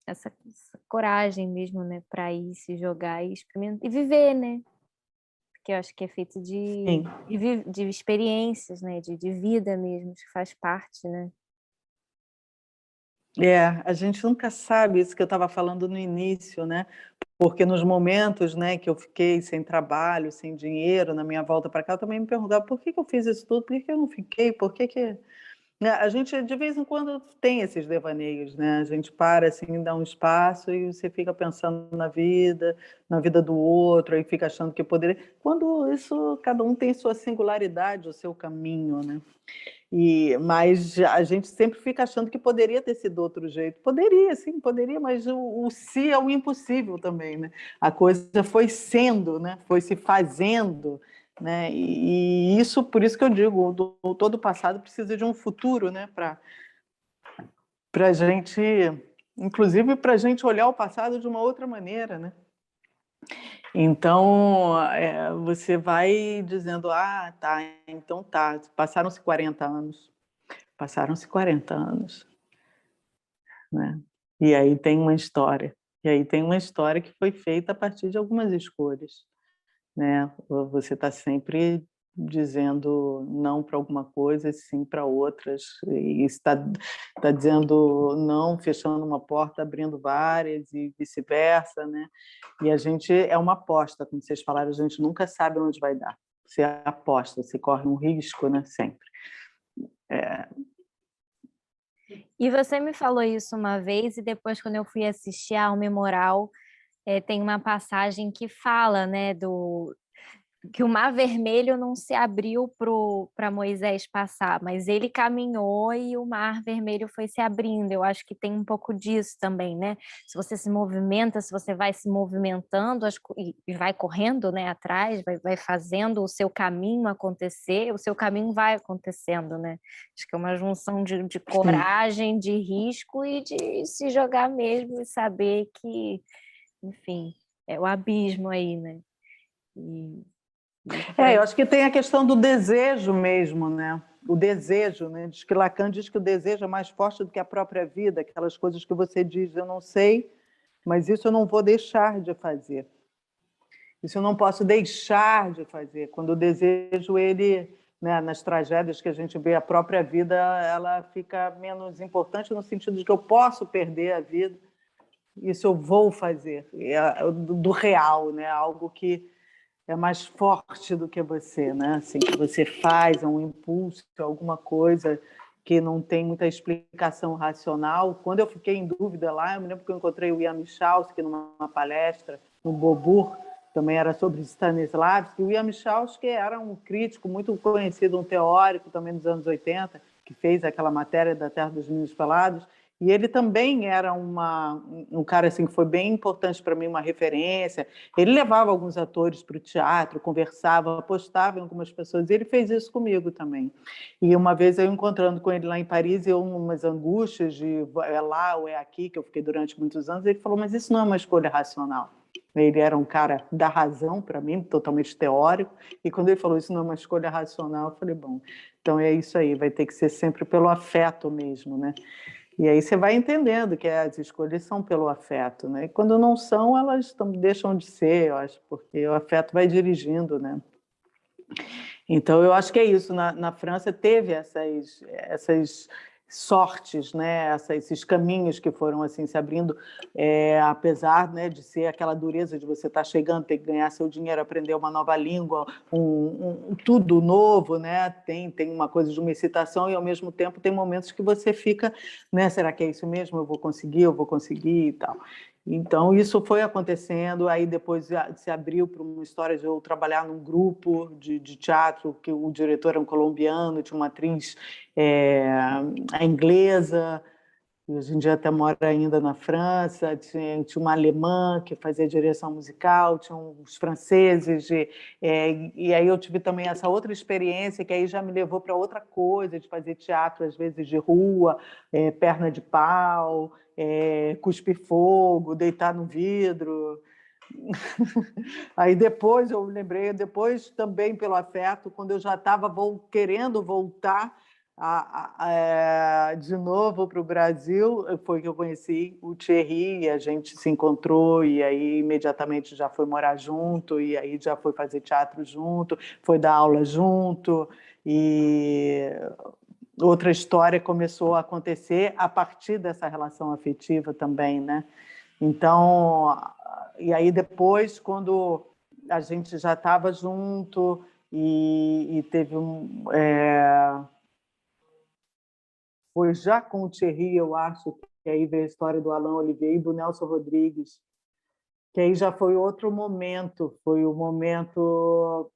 essa coragem mesmo, né? Para ir se jogar e experimentar e viver, né? Porque eu acho que é feito Sim. de experiências, né? De vida mesmo, que faz parte, né? A gente nunca sabe isso que eu estava falando no início, né? Porque nos momentos, né, que eu fiquei sem trabalho, sem dinheiro, na minha volta para cá, eu também me perguntava por que eu fiz isso tudo, por que eu não fiquei, por que... Né? A gente, de vez em quando, tem esses devaneios, né? A gente para, assim, dá um espaço e você fica pensando na vida do outro, aí fica achando que poderia... Quando isso, cada um tem sua singularidade, o seu caminho, né? Mas a gente sempre fica achando que poderia ter sido outro jeito. Poderia, sim, poderia, mas o se é o impossível também, né? A coisa foi sendo, né? Foi se fazendo, né? E isso, por isso que eu digo, todo o passado precisa de um futuro, né? Para a gente, inclusive para a gente olhar o passado de uma outra maneira, né? Então, você vai dizendo, tá, então tá, passaram-se 40 anos. Passaram-se 40 anos, né? E aí tem uma história. E aí tem uma história que foi feita a partir de algumas escolhas, né? Você está sempre dizendo não para alguma coisa e sim para outras. E está dizendo não, fechando uma porta, abrindo várias e vice-versa, né? E a gente é uma aposta, como vocês falaram, a gente nunca sabe onde vai dar. Você aposta, você corre um risco, né? Sempre. E você me falou isso uma vez, e depois, quando eu fui assistir ao Memoral, tem uma passagem que fala, né, que o Mar Vermelho não se abriu para Moisés passar, mas ele caminhou e o Mar Vermelho foi se abrindo. Eu acho que tem um pouco disso também, né? Se você se movimenta, se você vai se movimentando e vai correndo, né, atrás, vai fazendo o seu caminho acontecer, o seu caminho vai acontecendo, né? Acho que é uma junção de coragem, de risco e de se jogar mesmo e saber que, enfim, é o abismo aí, né? E Eu acho que tem a questão do desejo mesmo, né? O desejo, né? Diz que Lacan diz que o desejo é mais forte do que a própria vida, aquelas coisas que você diz, eu não sei, mas isso eu não vou deixar de fazer. Isso eu não posso deixar de fazer. Quando o desejo, ele, né, nas tragédias que a gente vê, a própria vida, ela fica menos importante no sentido de que eu posso perder a vida, isso eu vou fazer. Do real, né? Algo que é mais forte do que você, né? Assim, que você faz, é um impulso, alguma coisa que não tem muita explicação racional. Quando eu fiquei em dúvida lá, eu me lembro que eu encontrei o Ian Michalski numa palestra, no Bobur, também era sobre Stanislavski. O Ian Michalski era um crítico muito conhecido, um teórico também dos anos 80, que fez aquela matéria da Terra dos Meninos Pelados, e ele também era um cara assim, que foi bem importante para mim, uma referência. Ele levava alguns atores para o teatro, conversava, apostava em algumas pessoas, e ele fez isso comigo também. E uma vez eu encontrando com ele lá em Paris, eu umas angústias de é lá ou é aqui, que eu fiquei durante muitos anos, ele falou, mas isso não é uma escolha racional. Ele era um cara da razão para mim, totalmente teórico, e quando ele falou isso não é uma escolha racional, eu falei, bom, então é isso aí, vai ter que ser sempre pelo afeto mesmo, né? E aí você vai entendendo que as escolhas são pelo afeto, né? E quando não são, elas deixam de ser, eu acho, porque o afeto vai dirigindo, né? Então, eu acho que é isso. Na França teve sortes, né? Esses caminhos que foram assim se abrindo, apesar, né, de ser aquela dureza de você estar chegando, ter que ganhar seu dinheiro, aprender uma nova língua, tudo novo, né? Tem uma coisa de uma excitação e ao mesmo tempo tem momentos que você fica, né? Será que é isso mesmo? Eu vou conseguir e tal. Então, isso foi acontecendo, aí depois se abriu para uma história de eu trabalhar num grupo de teatro, que o diretor era um colombiano, tinha uma atriz inglesa, e hoje em dia até mora ainda na França, tinha uma alemã que fazia direção musical, tinha uns franceses, e aí eu tive também essa outra experiência, que aí já me levou para outra coisa, de fazer teatro, às vezes, de rua, perna de pau, cuspir fogo, deitar no vidro. Aí depois, eu lembrei, depois também pelo afeto, quando eu já estava querendo voltar de novo para o Brasil, foi que eu conheci o Thierry, e a gente se encontrou, e aí imediatamente já foi morar junto, e aí já foi fazer teatro junto, foi dar aula junto, e outra história começou a acontecer a partir dessa relação afetiva também, né? Então, e aí depois, quando a gente já estava junto e teve foi já com o Thierry, eu acho, que aí veio a história do Alain Olivier e do Nelson Rodrigues, que aí já foi outro momento, foi o momento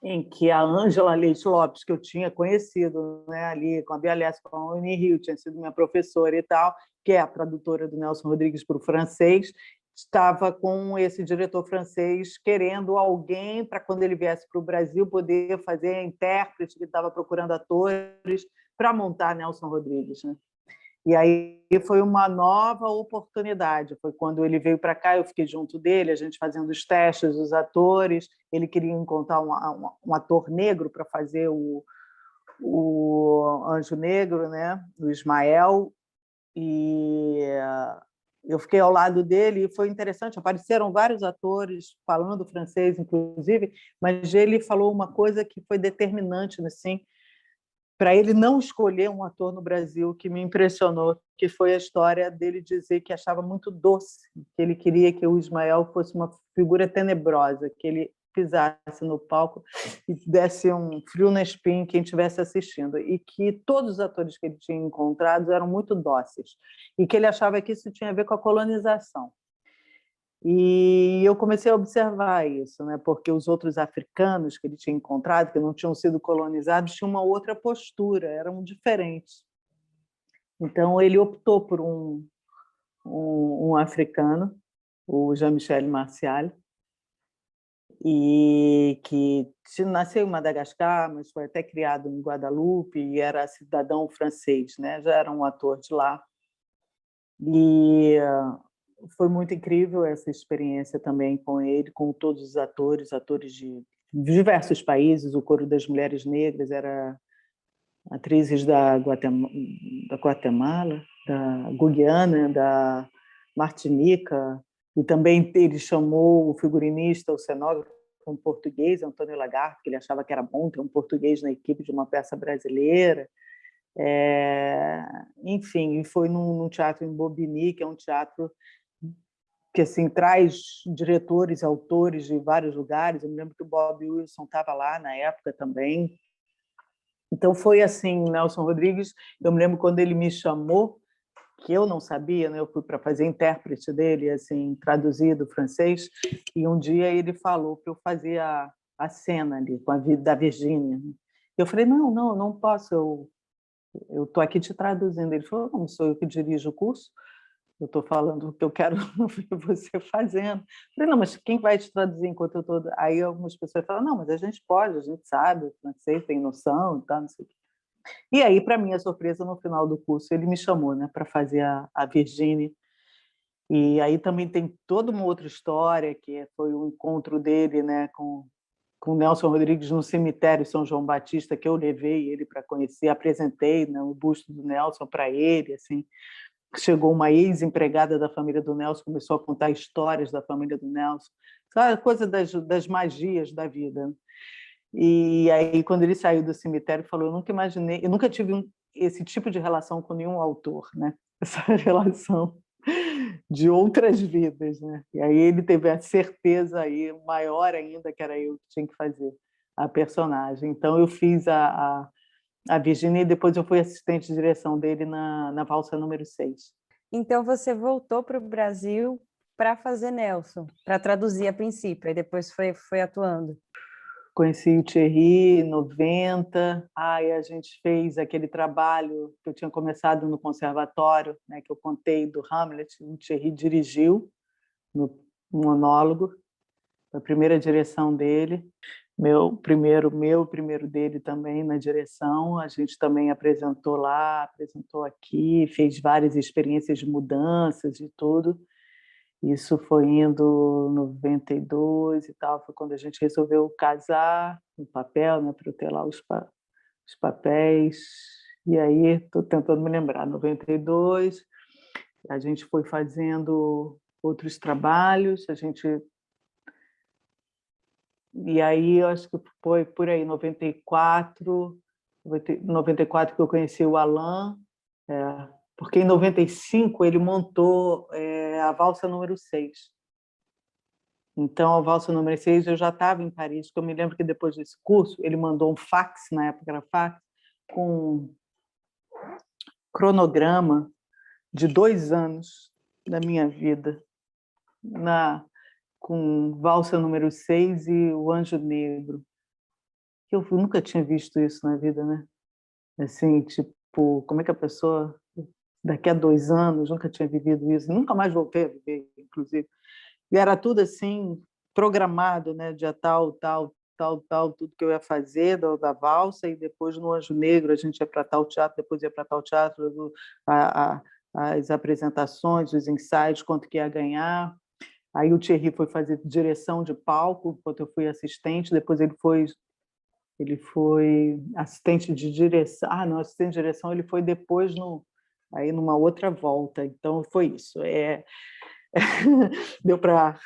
em que a Ângela Leite Lopes, que eu tinha conhecido, né, ali com a Bia Lessa, com a Unirio, tinha sido minha professora e tal, que é a tradutora do Nelson Rodrigues para o francês, estava com esse diretor francês querendo alguém para, quando ele viesse para o Brasil, poder fazer intérprete, que estava procurando atores para montar Nelson Rodrigues, né? E aí foi uma nova oportunidade. Foi quando ele veio para cá, eu fiquei junto dele, a gente fazendo os testes dos atores. Ele queria encontrar um ator negro para fazer o Anjo Negro, né? O Ismael. E eu fiquei ao lado dele e foi interessante. Apareceram vários atores falando francês, inclusive, mas ele falou uma coisa que foi determinante, assim, para ele não escolher um ator no Brasil, que me impressionou, que foi a história dele dizer que achava muito doce, que ele queria que o Ismael fosse uma figura tenebrosa, que ele pisasse no palco e desse um frio na espinha em quem estivesse assistindo, e que todos os atores que ele tinha encontrado eram muito dóceis, e que ele achava que isso tinha a ver com a colonização. E eu comecei a observar isso, né? Porque os outros africanos que ele tinha encontrado, que não tinham sido colonizados, tinham uma outra postura, eram diferentes. Então, ele optou por um africano, o Jean-Michel Martial, e que nasceu em Madagascar, mas foi até criado em Guadalupe, e era cidadão francês, né? Já era um ator de lá. E foi muito incrível essa experiência também com ele, com todos os atores de diversos países. O Coro das Mulheres Negras era atrizes da Guatemala, da Guiana, da Martinica, e também ele chamou o figurinista, o cenógrafo, um português, Antônio Lagarto, que ele achava que era bom ter um português na equipe de uma peça brasileira. Enfim, foi num teatro em Bobigny, que é um teatro que assim traz diretores, autores de vários lugares. Eu me lembro que o Bob Wilson estava lá na época também. Então foi assim, Nelson Rodrigues. Eu me lembro quando ele me chamou, que eu não sabia, né? Eu fui para fazer intérprete dele, assim, traduzido francês, e um dia ele falou para eu fazer a cena ali com a vida da Virgínia. Eu falei, não posso, eu estou aqui te traduzindo. Ele falou, não sou eu que dirijo o curso, eu estou falando o que eu quero ver você fazendo. Eu falei, não, mas quem vai te traduzir enquanto eu estou... Aí algumas pessoas falam, não, mas a gente pode, a gente sabe, o francês tem noção, tá, não sei o quê. E aí, para minha surpresa, no final do curso, ele me chamou, né, para fazer a Virgínia. E aí também tem toda uma outra história, que foi o encontro dele, né, com Nelson Rodrigues no cemitério São João Batista, que eu levei ele para conhecer, apresentei, né, o busto do Nelson para ele, assim. Chegou uma ex-empregada da família do Nelson, começou a contar histórias da família do Nelson, sabe, coisa das magias da vida. E aí, quando ele saiu do cemitério, falou, eu nunca imaginei, eu nunca tive esse tipo de relação com nenhum autor, né? Essa relação de outras vidas, né? E aí ele teve a certeza aí maior ainda que era eu que tinha que fazer a personagem. Então eu fiz a Virginia e depois eu fui assistente de direção dele na valsa número 6. Então você voltou para o Brasil para fazer Nelson, para traduzir a princípio, e depois foi atuando. Conheci o Thierry em 90, aí a gente fez aquele trabalho que eu tinha começado no conservatório, né, que eu contei do Hamlet, o Thierry dirigiu no monólogo, a primeira direção dele, meu primeiro dele também na direção, a gente também apresentou lá, apresentou aqui, fez várias experiências de mudanças e tudo. Isso foi indo 92 e tal, foi quando a gente resolveu casar no papel, né, para eu ter lá os papéis. E aí, estou tentando me lembrar, 92, a gente foi fazendo outros trabalhos, e aí eu acho que foi por aí, 94 que eu conheci o Alain, porque em 95 ele montou a valsa número 6. Então, a valsa número 6 eu já estava em Paris, porque eu me lembro que depois desse curso ele mandou um fax, na época era fax, com um cronograma de 2 anos da minha vida, com valsa número 6 e o Anjo Negro. Eu nunca tinha visto isso na vida, né? Assim, tipo, como é que a pessoa, daqui a 2 anos, nunca tinha vivido isso, nunca mais voltei a viver, inclusive. E era tudo assim, programado, né? Dia tal, tudo que eu ia fazer da valsa, e depois no Anjo Negro a gente ia para tal teatro, depois ia para tal teatro, as apresentações, os ensaios, quanto que ia ganhar. Aí o Thierry foi fazer direção de palco, enquanto eu fui assistente, depois ele foi assistente de direção. Ah, não, assistente de direção ele foi depois aí numa outra volta. Então foi isso. Deu para.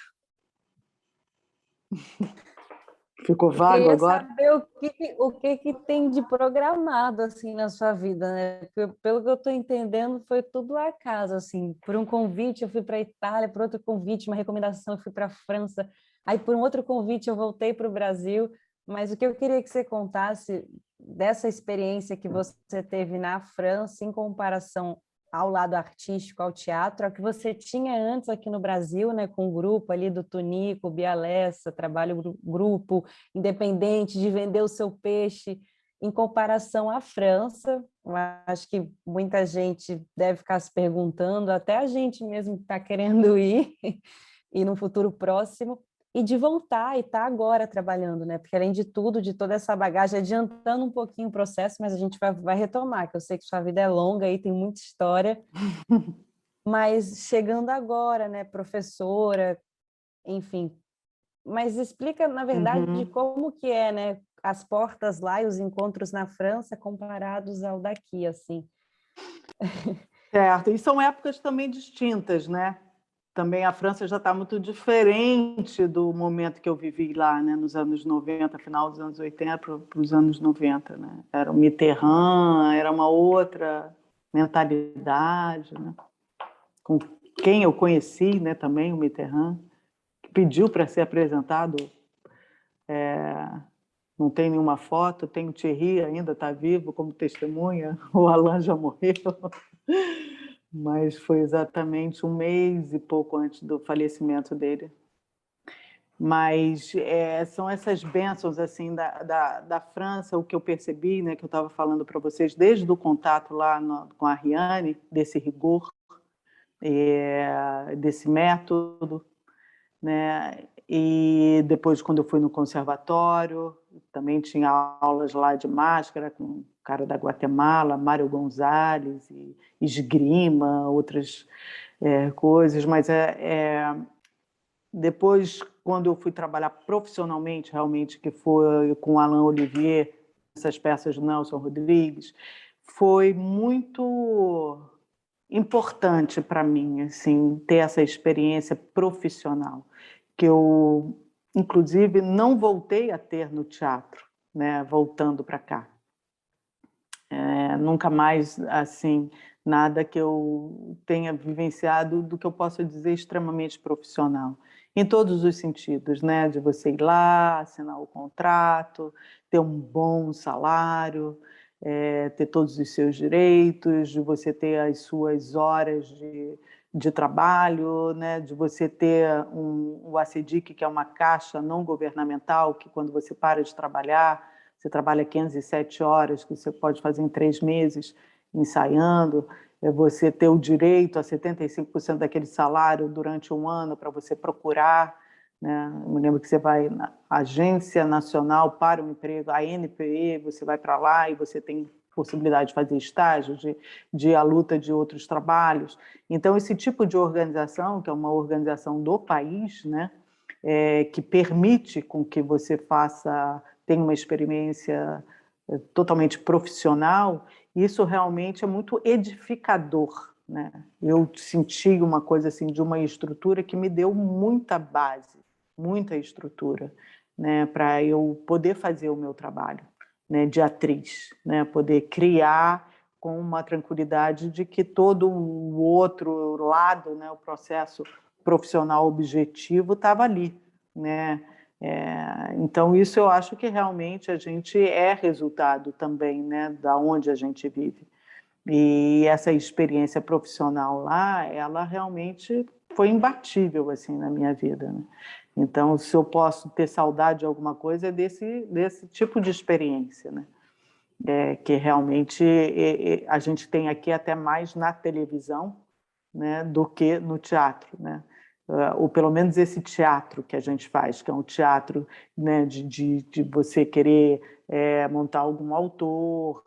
Ficou vago Queria agora? saber o que tem de programado assim na sua vida, né? Pelo que eu estou entendendo, foi tudo acaso, assim. Por um convite eu fui para a Itália, por outro convite, uma recomendação eu fui para a França, aí por um outro convite eu voltei para o Brasil. Mas o que eu queria que você contasse dessa experiência que você teve na França em comparação ao lado artístico, ao teatro, ao que você tinha antes aqui no Brasil, né, com o grupo ali do Tunico, Bialessa, trabalho grupo, independente, de vender o seu peixe, em comparação à França. Eu acho que muita gente deve ficar se perguntando, até a gente mesmo que está querendo ir, e no futuro próximo, e de voltar e estar agora trabalhando, né? Porque além de tudo, de toda essa bagagem, adiantando um pouquinho o processo, mas a gente vai retomar, que eu sei que sua vida é longa e tem muita história, mas chegando agora, né? Professora, enfim. Mas explica, na verdade, como que é, né? As portas lá e os encontros na França comparados ao daqui, assim. Certo, e são épocas também distintas, né? Também a França já está muito diferente do momento que eu vivi lá, né? Nos anos 90, final dos anos 80 para os anos 90, né? Era o Mitterrand, era uma outra mentalidade, né? Com quem eu conheci, né? Também o Mitterrand, que pediu para ser apresentado. Não tem nenhuma foto, tem o Thierry ainda está vivo como testemunha, o Alain já morreu. Mas foi exatamente 1 mês e pouco antes do falecimento dele. Mas são essas bênçãos assim, da França, o que eu percebi, né, que eu estava falando para vocês, desde o contato lá com a Ariane, desse rigor, desse método, né? E depois, quando eu fui no conservatório, também tinha aulas lá de máscara com o cara da Guatemala, Mário Gonzalez, e esgrima, outras coisas. Mas depois, quando eu fui trabalhar profissionalmente, realmente, que foi com Alain Olivier, essas peças do Nelson Rodrigues, foi muito importante para mim, assim, ter essa experiência profissional, que eu, inclusive, não voltei a ter no teatro, né, voltando para cá. Nunca mais, assim, nada que eu tenha vivenciado do que eu possa dizer extremamente profissional, em todos os sentidos, né? De você ir lá, assinar o contrato, ter um bom salário, ter todos os seus direitos, de você ter as suas horas de trabalho, né? De você ter o ACDIC, que é uma caixa não governamental, que quando você para de trabalhar, você trabalha 507 horas, que você pode fazer em 3 meses, ensaiando, você ter o direito a 75% daquele salário durante um ano para você procurar, né? Eu me lembro que você vai na Agência Nacional para o Emprego, a ANPE, você vai para lá e você tem possibilidade de fazer estágio, de a luta de outros trabalhos. Então, esse tipo de organização, que é uma organização do país, né? Que permite com que você tenha uma experiência totalmente profissional, isso realmente é muito edificador, né? Eu senti uma coisa assim de uma estrutura que me deu muita base, muita estrutura, né, para eu poder fazer o meu trabalho, né, de atriz, né, poder criar com uma tranquilidade de que todo o outro lado, né, o processo profissional objetivo estava ali, né? Então isso eu acho que realmente a gente é resultado também, né, da onde a gente vive. E essa experiência profissional lá, ela realmente foi imbatível assim na minha vida, né? Então, se eu posso ter saudade de alguma coisa é desse tipo de experiência, né? Que realmente a gente tem aqui até mais na televisão, né, do que no teatro, né? Ou pelo menos esse teatro que a gente faz, que é um teatro, né, de você querer montar algum autor,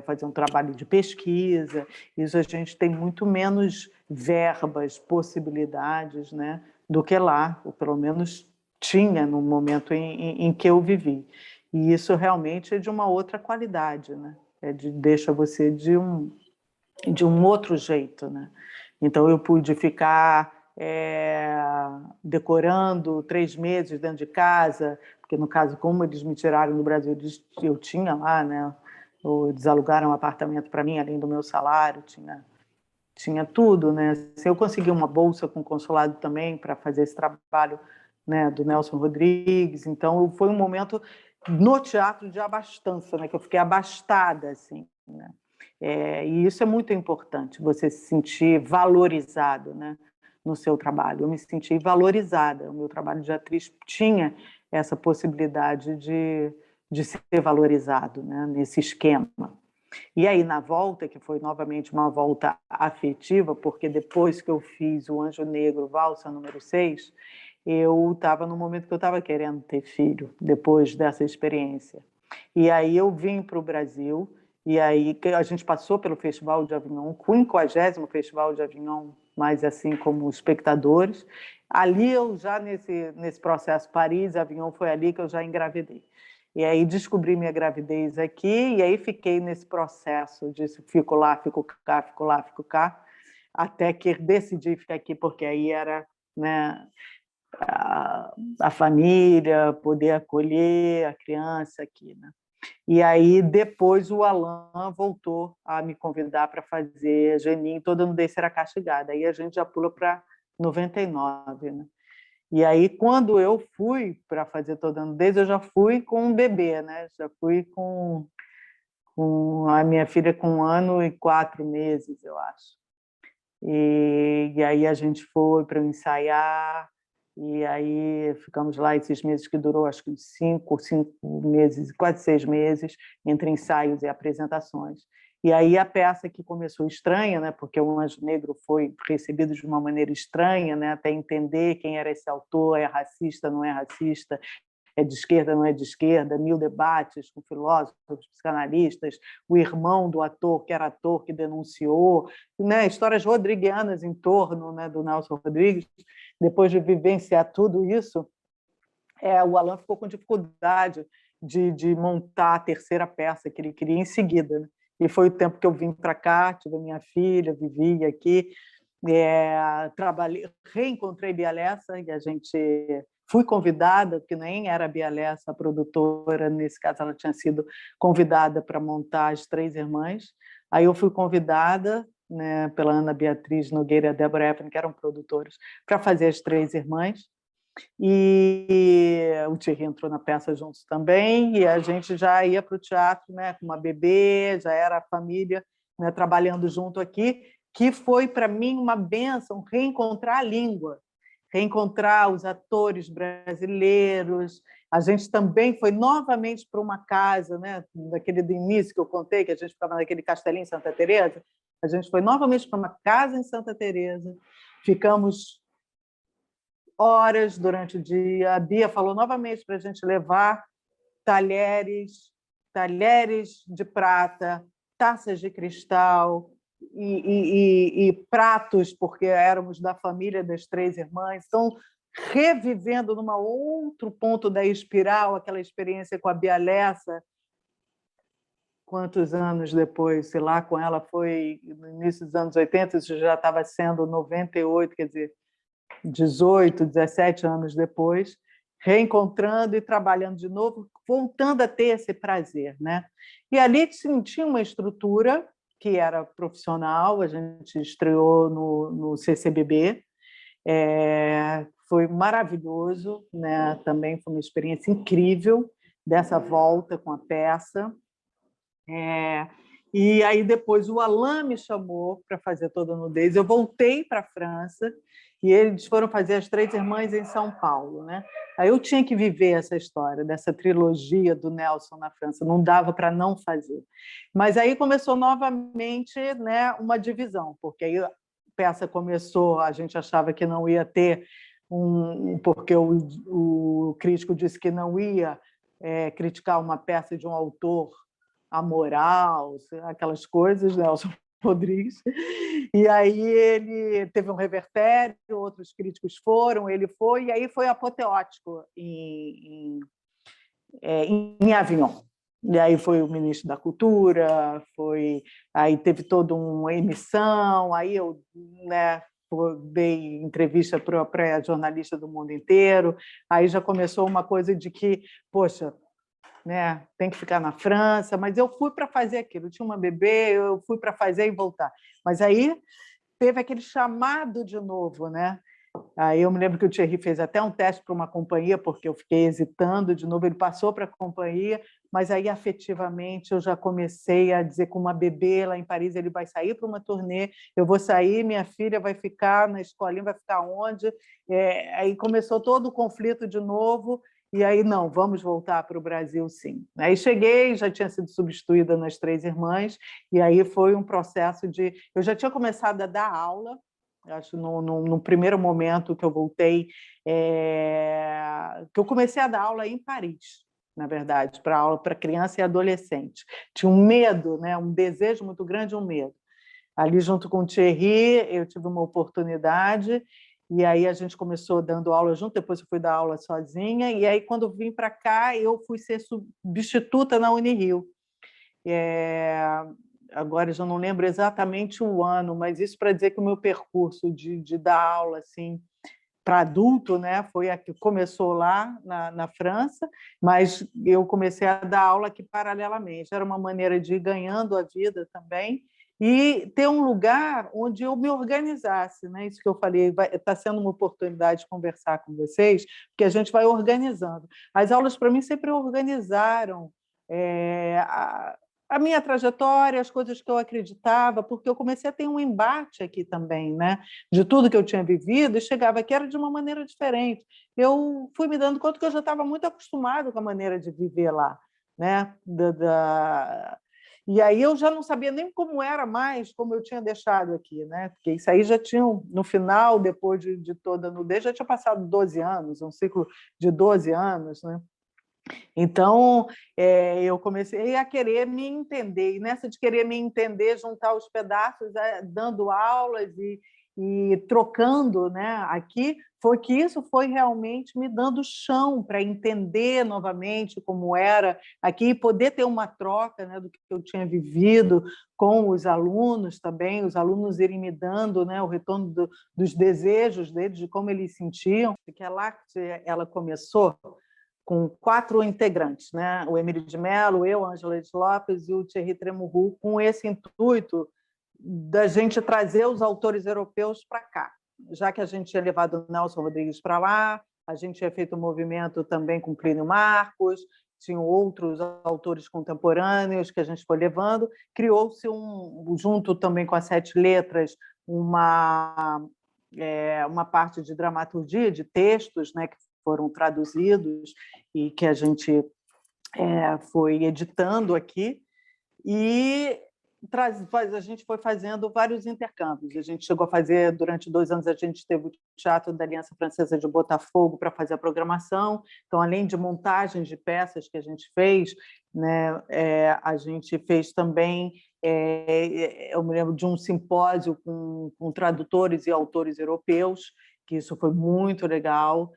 fazer um trabalho de pesquisa. Isso a gente tem muito menos verbas, possibilidades, né, do que lá, ou pelo menos tinha no momento em que eu vivi. E isso realmente é de uma outra qualidade, né? Deixa você de um outro jeito, né? Então eu pude ficar decorando 3 meses dentro de casa, porque no caso, como eles me tiraram do Brasil, eu tinha lá, né? Eles alugaram um apartamento para mim, além do meu salário, tinha tudo, né? Eu consegui uma bolsa com o consulado também para fazer esse trabalho, né, do Nelson Rodrigues. Então foi um momento no teatro de abastança, né? Que eu fiquei abastada, assim, né? E isso é muito importante, você se sentir valorizado, né, no seu trabalho. Eu me senti valorizada, o meu trabalho de atriz tinha essa possibilidade de ser valorizado, né, nesse esquema. E aí, na volta, que foi novamente uma volta afetiva, porque depois que eu fiz o Anjo Negro, Valsa número 6, eu estava no momento que eu estava querendo ter filho, depois dessa experiência. E aí eu vim para o Brasil, e aí a gente passou pelo Festival de Avignon, o 50º Festival de Avignon, mas assim como espectadores. Ali eu já, nesse processo Paris, Avignon, foi ali que eu já engravidei. E aí descobri minha gravidez aqui, e aí fiquei nesse processo de fico lá, fico cá, fico lá, fico cá, até que decidi ficar aqui, porque aí era, né, a família, poder acolher a criança aqui, né? E aí depois o Alain voltou a me convidar para fazer Genin, Toda Nudez Será Castigada. Aí a gente já pula para 99, né? E aí quando eu fui para fazer Toda Nudez, eu já fui com um bebê, né? Já fui com a minha filha com 1 ano e 4 meses, eu acho. E aí a gente foi para ensaiar, e aí ficamos lá esses meses que durou, acho que 5 meses, quase 6 meses, entre ensaios e apresentações. E aí a peça que começou estranha, né, porque o Anjo Negro foi recebido de uma maneira estranha, né, até entender quem era esse autor, é racista, não é racista, é de esquerda, não é de esquerda, 1000 debates com filósofos, psicanalistas, o irmão do ator, que era ator, que denunciou, né, histórias rodriguianas em torno, né, do Nelson Rodrigues. Depois de vivenciar tudo isso, o Alain ficou com dificuldade de montar a terceira peça que ele queria em seguida, né? E foi o tempo que eu vim para cá, tive a minha filha, vivi aqui, trabalhei, reencontrei Bia Lessa, e a gente fui convidada, que nem era a Bia Lessa, a produtora, nesse caso ela tinha sido convidada para montar As Três Irmãs. Aí eu fui convidada, né, pela Ana Beatriz Nogueira e a Débora Effen, que eram produtoras, para fazer As Três Irmãs. E o Thierry entrou na peça juntos também, e a gente já ia para o teatro, né, com uma bebê, já era a família, né, trabalhando junto aqui, que foi para mim uma bênção reencontrar a língua, reencontrar os atores brasileiros. A gente também foi novamente para uma casa, né, daquele do início que eu contei, que a gente ficava naquele castelinho em Santa Teresa. A gente foi novamente para uma casa em Santa Teresa, ficamos horas durante o dia. A Bia falou novamente para a gente levar talheres de prata, taças de cristal e pratos, porque éramos da família das Três Irmãs. Então, revivendo num outro ponto da espiral aquela experiência com a Bia Lessa. Quantos anos depois, sei lá, com ela foi no início dos anos 80, isso já estava sendo 98, quer dizer, 18, 17 anos depois, reencontrando e trabalhando de novo, voltando a ter esse prazer, né? E ali tinha uma estrutura que era profissional, a gente estreou no CCBB, foi maravilhoso, né? Também foi uma experiência incrível dessa volta com a peça. E aí depois o Alain me chamou para fazer Toda Nudez. Eu voltei para a França e eles foram fazer As Três Irmãs em São Paulo, né? Aí eu tinha que viver essa história dessa trilogia do Nelson na França, não dava para não fazer. Mas aí começou novamente, né, uma divisão, porque aí a peça começou, a gente achava que não ia ter porque o crítico disse que não ia criticar uma peça de um autor amoral, aquelas coisas, Nelson Rodrigues. E aí ele teve um revertério, outros críticos foram, ele foi, e aí foi apoteótico em Avignon. E aí foi o ministro da Cultura, aí teve toda uma emissão, aí eu, né, dei entrevista para a jornalista do mundo inteiro, aí já começou uma coisa de que, poxa, né, tem que ficar na França, mas eu fui para fazer aquilo, eu tinha uma bebê, eu fui para fazer e voltar. Mas aí teve aquele chamado de novo, né? Aí eu me lembro que o Thierry fez até um teste para uma companhia, porque eu fiquei hesitando de novo, ele passou para a companhia, mas aí afetivamente eu já comecei a dizer com uma bebê lá em Paris, ele vai sair para uma turnê, eu vou sair, minha filha vai ficar na escolinha, vai ficar onde? Aí começou todo o conflito de novo, e aí, não, vamos voltar para o Brasil, sim. Aí cheguei, já tinha sido substituída nas Três Irmãs, e aí foi um processo de... Eu já tinha começado a dar aula, acho no primeiro momento que eu voltei, que eu comecei a dar aula em Paris, na verdade, para aula para criança e adolescente. Tinha um medo, né, um desejo muito grande, um medo. Ali, junto com o Thierry, eu tive uma oportunidade, e aí a gente começou dando aula junto, depois eu fui dar aula sozinha, e aí, quando vim para cá, eu fui ser substituta na Unirio. Agora, eu já não lembro exatamente o ano, mas isso para dizer que o meu percurso de dar aula assim, para adulto, né, foi a que começou lá na França, mas eu comecei a dar aula aqui paralelamente. Era uma maneira de ir ganhando a vida também, e ter um lugar onde eu me organizasse, né? Isso que eu falei, está sendo uma oportunidade de conversar com vocês, porque a gente vai organizando. As aulas, para mim, sempre organizaram a minha trajetória, as coisas que eu acreditava, porque eu comecei a ter um embate aqui também, né? De tudo que eu tinha vivido, e chegava aqui era de uma maneira diferente. Eu fui me dando conta que eu já estava muito acostumado com a maneira de viver lá, né? E aí eu já não sabia nem como era mais, como eu tinha deixado aqui, né? Porque isso aí já tinha, no final, depois de Toda Nudez, já tinha passado 12 anos, um ciclo de 12 anos, né? Então, eu comecei a querer me entender, e nessa de querer me entender, juntar os pedaços, dando aulas e trocando, né, aqui, foi que isso foi realmente me dando chão para entender novamente como era aqui, e poder ter uma troca, né, do que eu tinha vivido com os alunos também, os alunos irem me dando, né, o retorno dos desejos deles, de como eles sentiam. Porque a Lact, ela começou com 4 integrantes, né? O Emílio de Mello, eu, Ângela de Lopes e o Thierry Tremuru, com esse intuito da gente trazer os autores europeus para cá. Já que a gente tinha levado o Nelson Rodrigues para lá, a gente tinha feito um movimento também com Plínio Marcos, tinham outros autores contemporâneos que a gente foi levando, criou-se, junto também com as 7 letras, uma parte de dramaturgia, de textos, né, que foram traduzidos e que a gente foi editando aqui, e a gente foi fazendo vários intercâmbios. A gente chegou a fazer, durante 2 anos, a gente teve o Teatro da Aliança Francesa de Botafogo para fazer a programação. Então, além de montagens de peças que a gente fez, né, a gente fez também, eu me lembro de um simpósio com tradutores e autores europeus, que isso foi muito legal.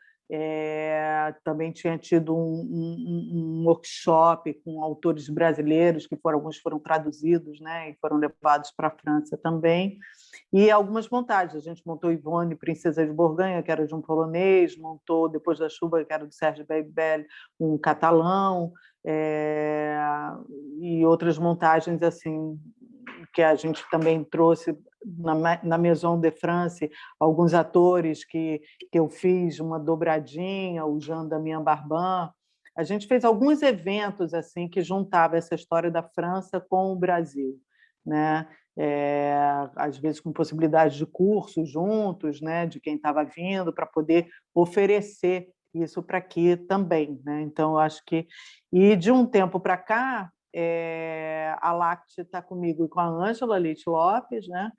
Também tinha tido um workshop com autores brasileiros, que alguns foram traduzidos, né, e foram levados para a França também. E algumas montagens. A gente montou Ivone, Princesa de Borgonha, que era de um polonês, montou Depois da Chuva, que era do Sérgio Baibel, um catalão, e outras montagens assim que a gente também trouxe na Maison de France, alguns atores que eu fiz, uma dobradinha, o Jean Damien Barban. A gente fez alguns eventos assim que juntavam essa história da França com o Brasil, né? Às vezes com possibilidade de cursos juntos, né? De quem estava vindo, para poder oferecer isso para aqui também, né? Então, eu acho que... E de um tempo para cá, a Lact está comigo e com a Ângela Leite Lopes, né?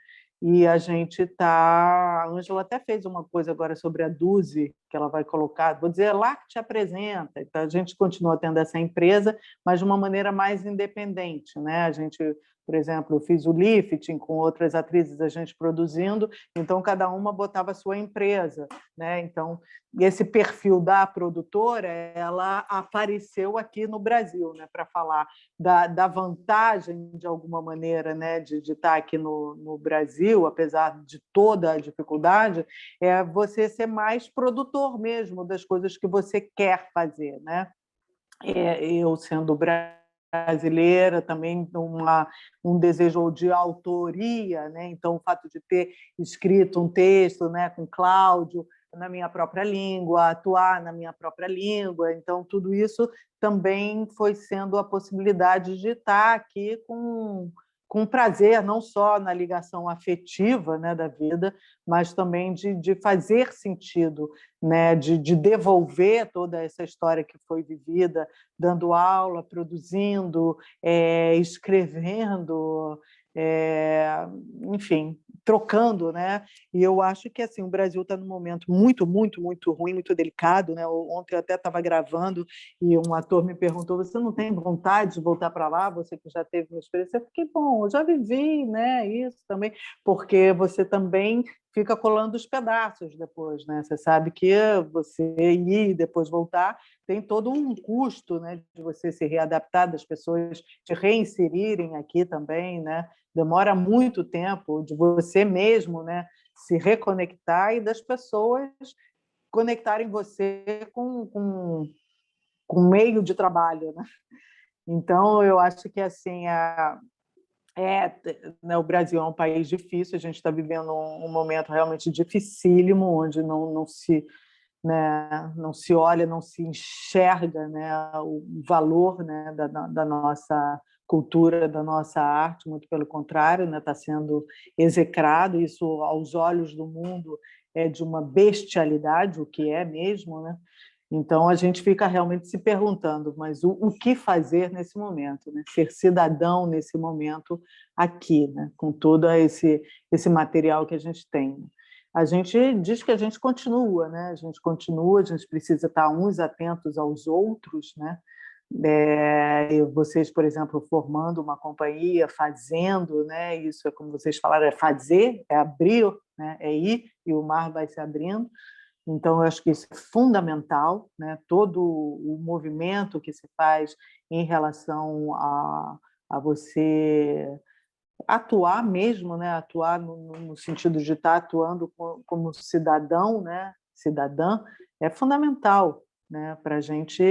E a gente está... A Ângela até fez uma coisa agora sobre a Duzi, que ela vai colocar, vou dizer, Lact apresenta. Então, a gente continua tendo essa empresa, mas de uma maneira mais independente, né? A gente, por exemplo, eu fiz o lifting com outras atrizes, a gente produzindo, então cada uma botava a sua empresa, né? Então, esse perfil da produtora, ela apareceu aqui no Brasil, né? Para falar da vantagem, de alguma maneira, né? de estar aqui no Brasil, apesar de toda a dificuldade, é você ser mais produtor mesmo das coisas que você quer fazer, né? Eu, sendo brasileira, também um desejo de autoria, né? Então, o fato de ter escrito um texto, né, com Cláudio, na minha própria língua, atuar na minha própria língua, então tudo isso também foi sendo a possibilidade de estar aqui com prazer, não só na ligação afetiva, né, da vida, mas também de fazer sentido, né, de devolver toda essa história que foi vivida, dando aula, produzindo, escrevendo, enfim, trocando, né? E eu acho que assim o Brasil está num momento muito, muito, muito ruim, muito delicado, né? Ontem eu até estava gravando e um ator me perguntou: você não tem vontade de voltar para lá? Você que já teve uma experiência? Eu fiquei, bom, eu já vivi, né? Isso também, porque você também fica colando os pedaços depois, né? Você sabe que você ir e depois voltar tem todo um custo, né? De você se readaptar, das pessoas te reinserirem aqui também, né? Demora muito tempo de você mesmo, né, se reconectar, e das pessoas conectarem você com o meio de trabalho, né? Então, eu acho que assim né, o Brasil é um país difícil, a gente está vivendo um momento realmente dificílimo, onde não se, né, não se olha, não se enxerga, né, o valor, né, da nossa cultura, da nossa arte, muito pelo contrário, né, está sendo execrado. Isso, aos olhos do mundo, é de uma bestialidade, o que é mesmo, né? Então, a gente fica realmente se perguntando, mas o que fazer nesse momento, né? Ser cidadão nesse momento aqui, né? Com todo esse material que a gente tem. A gente diz que a gente continua, né? A gente precisa estar uns atentos aos outros, né? Vocês, por exemplo, formando uma companhia, fazendo, né? Isso é como vocês falaram, é fazer, é abrir, né? É ir e o mar vai se abrindo. Então, eu acho que isso é fundamental, né? Todo o movimento que se faz em relação a você atuar mesmo, né? Atuar no sentido de estar atuando como cidadão, né? Cidadã, é fundamental, né? Para a gente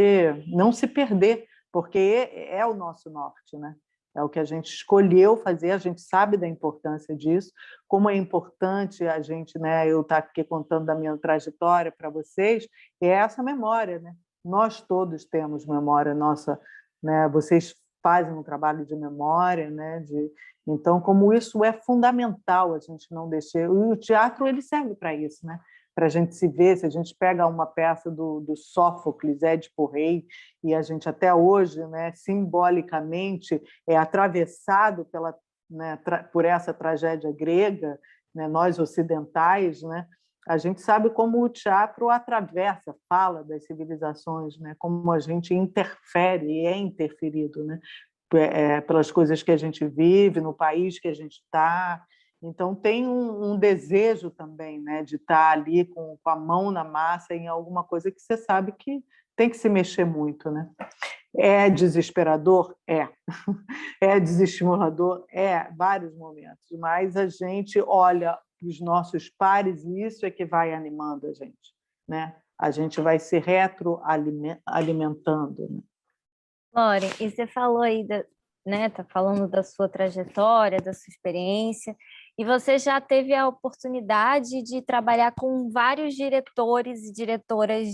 não se perder, porque é o nosso norte, né? É o que a gente escolheu fazer, a gente sabe da importância disso, como é importante a gente, né? Eu estar aqui contando da minha trajetória para vocês, é essa memória, né? Nós todos temos memória nossa, né? Vocês fazem um trabalho de memória, né? Então, como isso é fundamental, a gente não deixar. E o teatro ele serve para isso, né? Para a gente se ver. Se a gente pega uma peça do Sófocles, Édipo Rei, e a gente até hoje, né, simbolicamente, é atravessado por essa tragédia grega, né, nós ocidentais, né, a gente sabe como o teatro atravessa, fala das civilizações, né, como a gente interfere e é interferido, né, pelas coisas que a gente vive, no país que a gente está. Então, tem um desejo também, né, de estar ali com a mão na massa em alguma coisa que você sabe que tem que se mexer muito. Né? É desesperador? É. É desestimulador? É, vários momentos. Mas a gente olha os nossos pares e isso é que vai animando a gente. Né? A gente vai se retroalimentando. Né? Lore, e você falou aí, né, tá falando da sua trajetória, da sua experiência, e você já teve a oportunidade de trabalhar com vários diretores e diretoras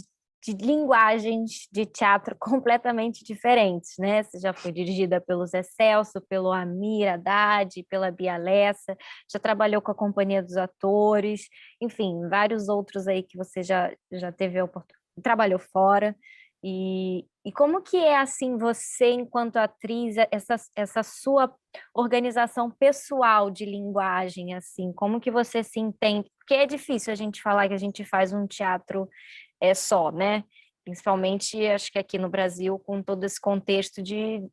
de linguagens de teatro completamente diferentes, né? Você já foi dirigida pelo Zé Celso, pelo Amir Haddad, pela Bia Lessa, já trabalhou com a Companhia dos Atores, enfim, vários outros aí que você já teve a oportunidade, trabalhou fora. E como que é, assim, você, enquanto atriz, essa sua organização pessoal de linguagem, assim, como que você se entende? Porque é difícil a gente falar que a gente faz um teatro só, né? Principalmente, acho que aqui no Brasil, com todo esse contexto de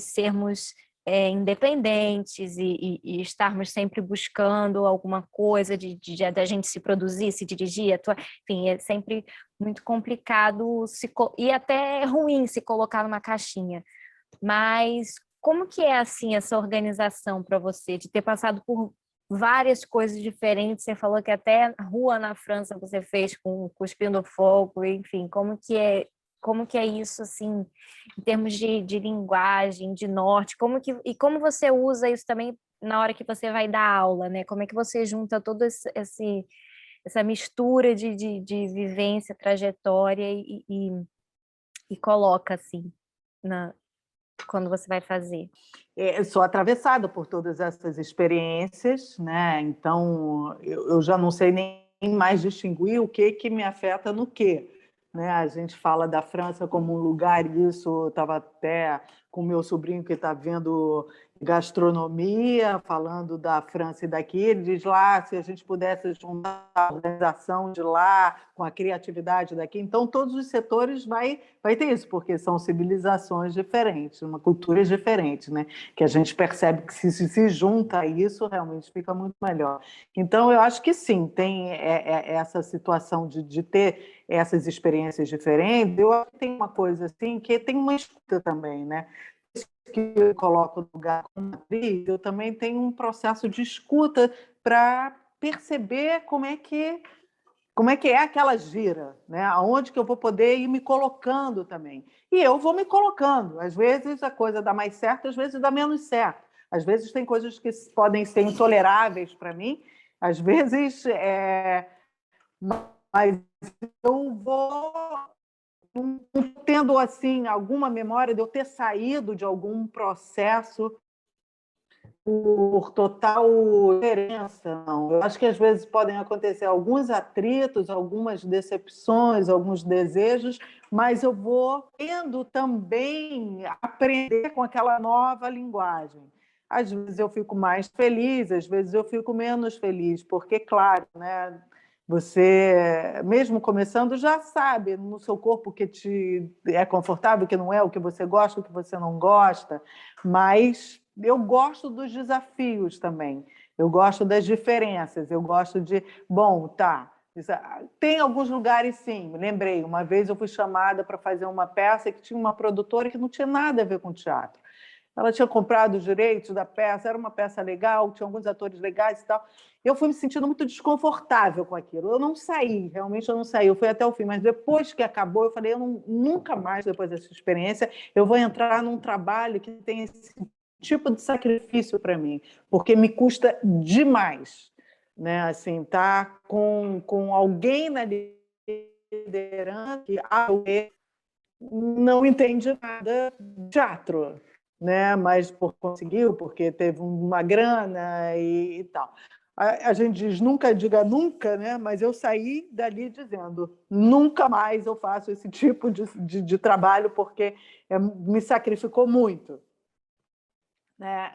sermos independentes e estarmos sempre buscando alguma coisa da gente se produzir, se dirigir, atuar, enfim, é sempre muito complicado e até ruim se colocar numa caixinha. Mas como que é assim essa organização para você, de ter passado por várias coisas diferentes? Você falou que até rua na França você fez com Cuspindo Fogo, enfim, como que é isso, assim, em termos de linguagem, de norte, como você usa isso também na hora que você vai dar aula, né? Como é que você junta todo essa mistura de vivência, trajetória e coloca, assim, quando você vai fazer? Eu sou atravessada por todas essas experiências, né? Então, eu já não sei nem mais distinguir o que me afeta no quê. Né? A gente fala da França como um lugar, e isso eu estava até com meu sobrinho que está vendo gastronomia, falando da França e daqui, ele diz lá, se a gente pudesse juntar a organização de lá com a criatividade daqui, então todos os setores vai ter isso, porque são civilizações diferentes, uma cultura diferente, né? Que a gente percebe que se junta a isso, realmente fica muito melhor. Então, eu acho que sim, tem essa situação de ter essas experiências diferentes. Eu acho que tem uma coisa assim, que tem uma escuta também, né? Que eu coloco no lugar como atriz, eu também tenho um processo de escuta para perceber como é que é aquela gira, né? Aonde que eu vou poder ir me colocando também. E eu vou me colocando. Às vezes a coisa dá mais certo, às vezes dá menos certo. Às vezes tem coisas que podem ser intoleráveis para mim, às vezes mas eu vou tendo assim alguma memória de eu ter saído de algum processo por total diferença, não. Eu acho que às vezes podem acontecer alguns atritos, algumas decepções, alguns desejos, mas eu vou tendo também aprender com aquela nova linguagem. às vezes eu fico mais feliz, às vezes eu fico menos feliz, porque, claro, né, você, mesmo começando, já sabe no seu corpo o que te é confortável, o que não é, o que você gosta, o que você não gosta, mas eu gosto dos desafios também, eu gosto das diferenças, eu gosto de, bom, tá, tem alguns lugares, sim, me lembrei, uma vez eu fui chamada para fazer uma peça que tinha uma produtora que não tinha nada a ver com teatro. Ela tinha comprado os direitos da peça, era uma peça legal, tinha alguns atores legais e tal. Eu fui me sentindo muito desconfortável com aquilo. Eu não saí, realmente eu não saí. Eu fui até o fim, mas depois que acabou, eu falei, nunca mais, depois dessa experiência, eu vou entrar num trabalho que tem esse tipo de sacrifício para mim, porque me custa demais, né? Assim, tá com alguém na liderança que não entende nada de teatro, né? Mas conseguiu, porque teve uma grana e tal. A gente diz nunca diga nunca, né? Mas eu saí dali dizendo nunca mais eu faço esse tipo de trabalho, porque me sacrificou muito. Né?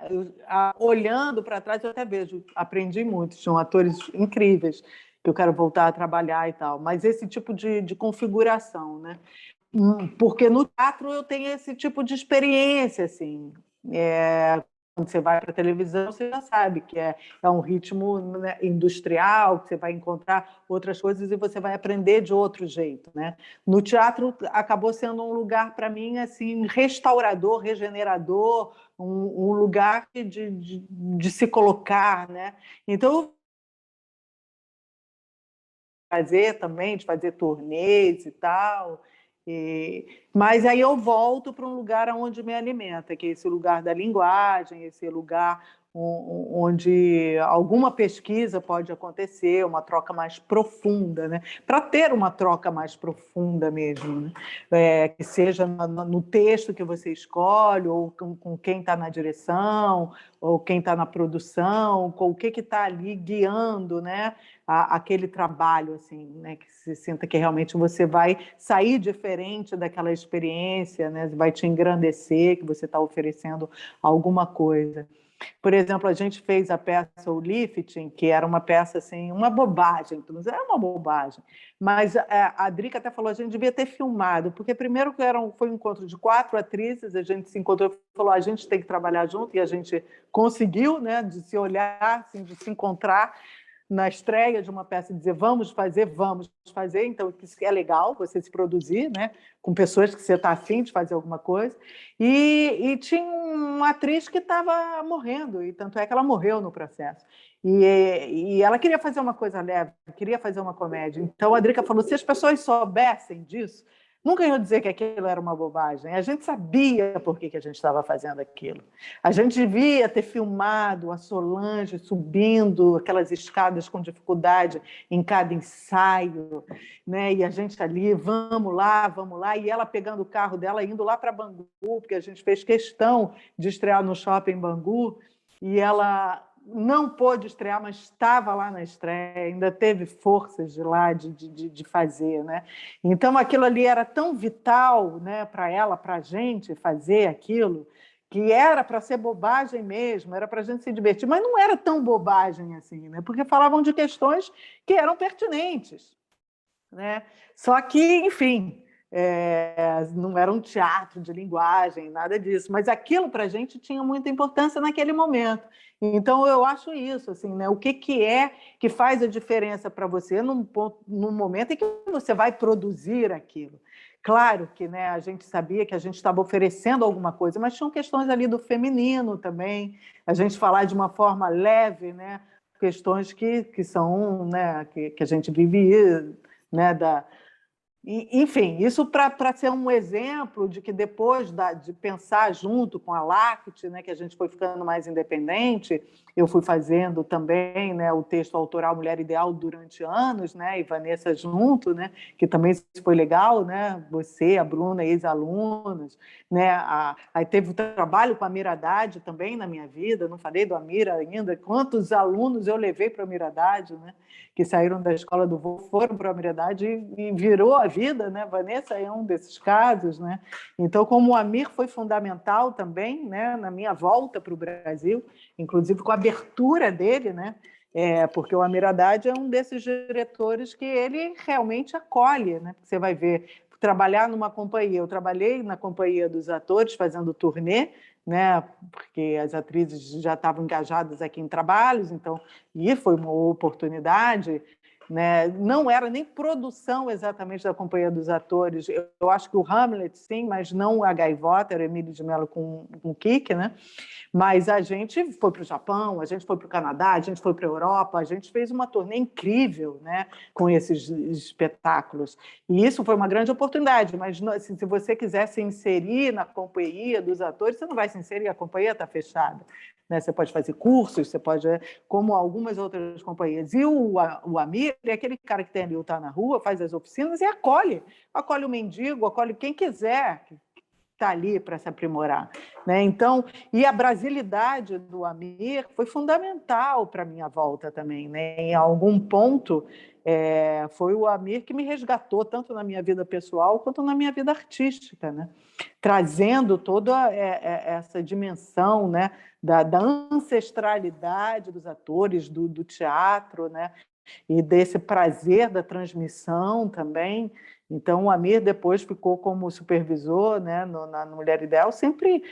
Olhando para trás, eu até vejo, aprendi muito, tinham atores incríveis que eu quero voltar a trabalhar e tal, mas esse tipo de configuração, né? Porque no teatro eu tenho esse tipo de experiência, assim. Quando você vai para a televisão, você já sabe que é um ritmo, né, industrial, que você vai encontrar outras coisas e você vai aprender de outro jeito, né? No teatro acabou sendo um lugar para mim assim restaurador, regenerador, um lugar de se colocar, né? Então de fazer turnês e tal. Mas aí eu volto para um lugar onde me alimenta, que é esse lugar da linguagem, esse lugar onde alguma pesquisa pode acontecer, uma troca mais profunda, né? Para ter uma troca mais profunda mesmo, né? Que seja no texto que você escolhe, ou com quem está na direção, ou quem está na produção, com o que está ali guiando, né? Aquele trabalho, assim, né? Que se sinta que realmente você vai sair diferente daquela experiência, né? Vai te engrandecer, que você está oferecendo alguma coisa. Por exemplo, a gente fez a peça O Lifting, que era uma peça assim, uma bobagem, era uma bobagem, mas a Drica até falou, a gente devia ter filmado, porque primeiro que foi um encontro de 4 atrizes, a gente se encontrou e falou, a gente tem que trabalhar junto, e a gente conseguiu, né, de se olhar, assim, de se encontrar na estreia de uma peça e dizer vamos fazer, então isso é legal, você se produzir, né, com pessoas que você está afim de fazer alguma coisa, e tinha uma atriz que estava morrendo, e tanto é que ela morreu no processo, e ela queria fazer uma coisa leve, queria fazer uma comédia, então a Drica falou, se as pessoas soubessem disso, nunca iam dizer que aquilo era uma bobagem. A gente sabia por que a gente estava fazendo aquilo. A gente devia ter filmado a Solange subindo aquelas escadas com dificuldade em cada ensaio, né? E a gente ali, vamos lá, e ela pegando o carro dela, indo lá para Bangu, porque a gente fez questão de estrear no shopping Bangu, e ela não pôde estrear, mas estava lá na estreia, ainda teve forças de lá de fazer, né? Então aquilo ali era tão vital, né, para ela, para a gente fazer aquilo, que era para ser bobagem mesmo, era para a gente se divertir, mas não era tão bobagem assim, né? Porque falavam de questões que eram pertinentes, né? Só que, enfim, não era um teatro de linguagem, nada disso, mas aquilo para a gente tinha muita importância naquele momento. Então, eu acho isso, assim, né? O que é que faz a diferença para você num momento em que você vai produzir aquilo? Claro que, né, a gente sabia que a gente estava oferecendo alguma coisa, mas tinham questões ali do feminino também, a gente falar de uma forma leve, né? Questões que são, né, que a gente vive, né, enfim, isso para ser um exemplo de que depois de pensar junto com a LACT, né, que a gente foi ficando mais independente, eu fui fazendo também, né, o texto autoral Mulher Ideal durante anos, né, e Vanessa junto, né, que também foi legal, né, você, a Bruna, ex-alunos, né, aí teve o trabalho com a Amira Haddad também na minha vida, não falei do Amira ainda, quantos alunos eu levei para a Amira Haddad, né, que saíram da escola do voo, foram para a Amira Haddad e virou a vida vida, né? Vanessa é um desses casos, né? Então, como o Amir foi fundamental também, né, na minha volta para o Brasil, inclusive com a abertura dele, né? Porque o Amir Haddad é um desses diretores que ele realmente acolhe, né? Você vai ver, trabalhar numa companhia, eu trabalhei na companhia dos atores fazendo turnê, né? Porque as atrizes já estavam engajadas aqui em trabalhos, então, e foi uma oportunidade, né? Não era nem produção exatamente da companhia dos atores, eu acho que o Hamlet, sim, mas não a Gaivota, era o Emílio de Mello com o Kik, né? Mas a gente foi para o Japão, a gente foi para o Canadá, a gente foi para a Europa, a gente fez uma turnê incrível, né, com esses espetáculos. E isso foi uma grande oportunidade, mas assim, se você quiser se inserir na companhia dos atores, você não vai se inserir, a companhia está fechada. Né? Você pode fazer cursos, você pode, como algumas outras companhias. E o Amir é aquele cara que tem ali, está na rua, faz as oficinas e acolhe o mendigo, acolhe quem quiser, está ali para se aprimorar, né? Então, e a brasilidade do Amir foi fundamental para a minha volta também, né? Em algum ponto, foi o Amir que me resgatou, tanto na minha vida pessoal quanto na minha vida artística, né? Trazendo toda essa dimensão, né? da ancestralidade dos atores, do teatro, né? E desse prazer da transmissão também. Então, o Amir depois ficou como supervisor, né, na Mulher Ideal, sempre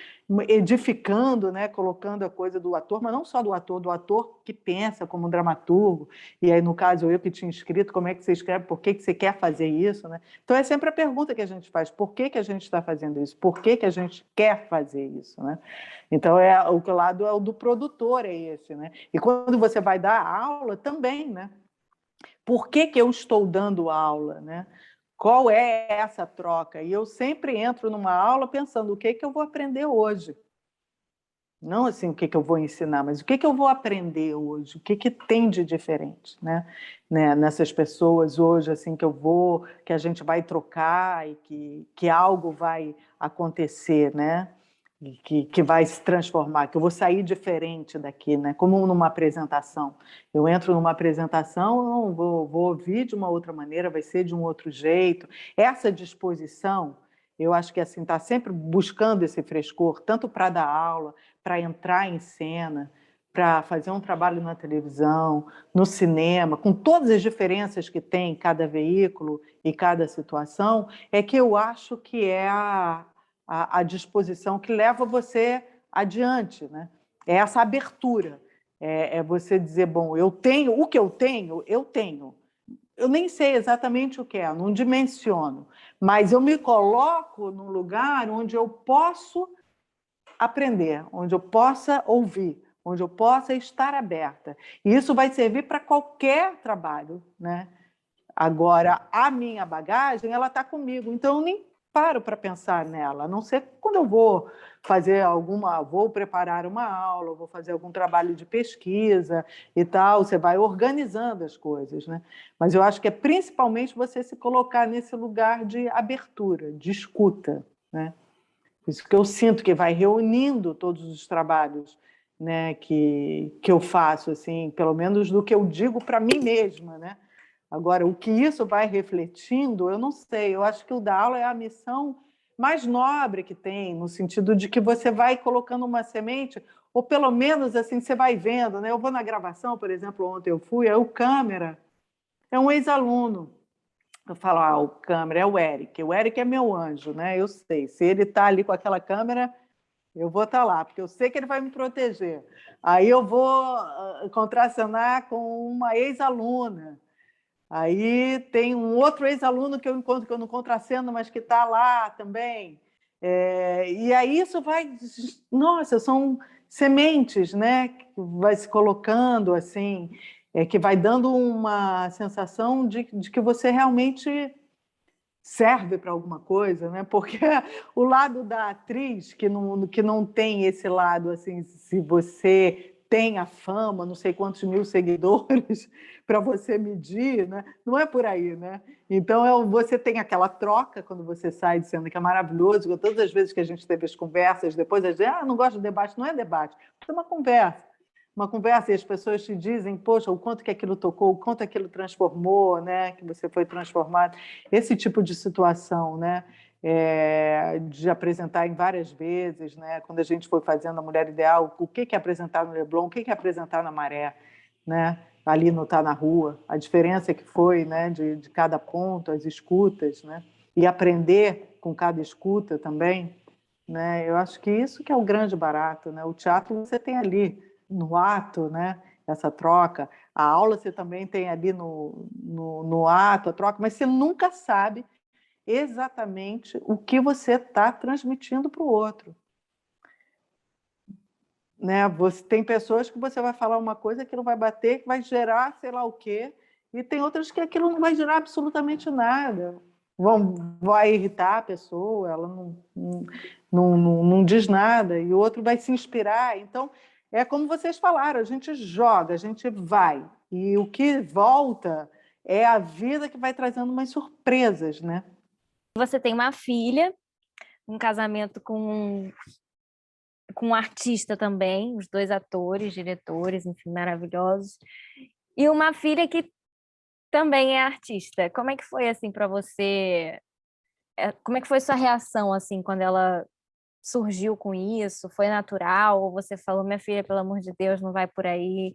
edificando, né, colocando a coisa do ator, mas não só do ator que pensa como dramaturgo. E aí, no caso, eu que tinha escrito, como é que você escreve, por que você quer fazer isso? Né? Então, é sempre a pergunta que a gente faz, por que a gente está fazendo isso? Por que a gente quer fazer isso? Né? Então, o lado é o do produtor, é esse. Né? E quando você vai dar aula, também, né? Por que eu estou dando aula? Né? Qual é essa troca? E eu sempre entro numa aula pensando o que eu vou aprender hoje. Não assim o que eu vou ensinar, mas o que eu vou aprender hoje, o que tem de diferente, né? Nessas pessoas hoje assim que a gente vai trocar e que algo vai acontecer, né? Que vai se transformar, que eu vou sair diferente daqui, né? Como numa apresentação. Eu entro numa apresentação, não vou ouvir de uma outra maneira, vai ser de um outro jeito. Essa disposição, eu acho que assim está sempre buscando esse frescor, tanto para dar aula, para entrar em cena, para fazer um trabalho na televisão, no cinema, com todas as diferenças que tem cada veículo e cada situação, é que eu acho que é a disposição que leva você adiante, né? É essa abertura, é você dizer, bom, eu tenho, o que eu tenho, eu tenho. Eu nem sei exatamente o que é, não dimensiono, mas eu me coloco num lugar onde eu posso aprender, onde eu possa ouvir, onde eu possa estar aberta. E isso vai servir para qualquer trabalho, né? Agora, a minha bagagem, ela está comigo, então eu nem paro para pensar nela, a não ser quando eu vou vou preparar uma aula, vou fazer algum trabalho de pesquisa e tal, você vai organizando as coisas, né? Mas eu acho que é principalmente você se colocar nesse lugar de abertura, de escuta, né? Isso que eu sinto que vai reunindo todos os trabalhos, né, que eu faço, assim, pelo menos do que eu digo para mim mesma, né? Agora, o que isso vai refletindo, eu não sei. Eu acho que o da aula é a missão mais nobre que tem, no sentido de que você vai colocando uma semente, ou pelo menos assim você vai vendo, né? Eu vou na gravação, por exemplo, ontem eu fui, aí o câmera é um ex-aluno. Eu falo, o câmera é o Eric. O Eric é meu anjo, né? Eu sei. Se ele está ali com aquela câmera, eu vou estar lá, porque eu sei que ele vai me proteger. Aí eu vou contracenar com uma ex-aluna. Aí tem um outro ex-aluno que eu encontro, que eu não contraceno, mas que está lá também. E aí isso vai... Nossa, são sementes, né? Que vai se colocando, assim, que vai dando uma sensação de que você realmente serve para alguma coisa, né? Porque o lado da atriz, que não tem esse lado, assim, se você tem a fama, não sei quantos mil seguidores para você medir, né? Não é por aí, né? Então, você tem aquela troca quando você sai dizendo que é maravilhoso, todas as vezes que a gente teve as conversas, depois a gente não gosta de debate, não é debate, é uma conversa. uma conversa e as pessoas te dizem, poxa, o quanto que aquilo tocou, o quanto aquilo transformou, né? Que você foi transformado. Esse tipo de situação, né? De apresentar em várias vezes, né? Quando a gente foi fazendo a Mulher Ideal, o que é apresentar no Leblon, o que é apresentar na Maré, né? Ali no Tá na Rua, a diferença que foi, né? De cada ponto, as escutas, né? E aprender com cada escuta também, né? Eu acho que isso que é o grande barato, né? O teatro você tem ali no ato, né? Essa troca. A aula você também tem ali no ato, a troca, mas você nunca sabe exatamente o que você está transmitindo para o outro. Né? Você tem pessoas que você vai falar uma coisa que não vai bater, que vai gerar sei lá o quê, e tem outras que aquilo não vai gerar absolutamente nada. Vai irritar a pessoa, ela não diz nada, e o outro vai se inspirar. Então, é como vocês falaram, a gente joga, a gente vai, e o que volta é a vida que vai trazendo umas surpresas, né? Você tem uma filha, um casamento com um artista também, os dois atores, diretores, enfim, maravilhosos, e uma filha que também é artista. Como é que foi assim para você? Como é que foi sua reação assim quando ela surgiu com isso? Foi natural? Ou você falou, minha filha, pelo amor de Deus, não vai por aí?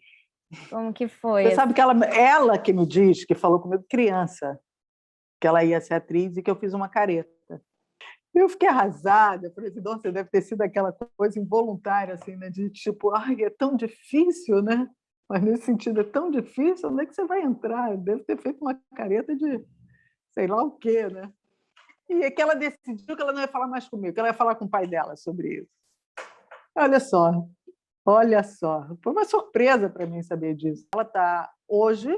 Como que foi? Você sabe que ela que me diz, que falou comigo criança, que ela ia ser atriz e que eu fiz uma careta. Eu fiquei arrasada, eu falei assim, nossa, deve ter sido aquela coisa involuntária, assim, né? De tipo, ai, é tão difícil, né? Mas nesse sentido, é tão difícil, onde é que você vai entrar? Deve ter feito uma careta de sei lá o quê, né? E é que ela decidiu que ela não ia falar mais comigo, que ela ia falar com o pai dela sobre isso. Olha só, foi uma surpresa para mim saber disso. Ela está hoje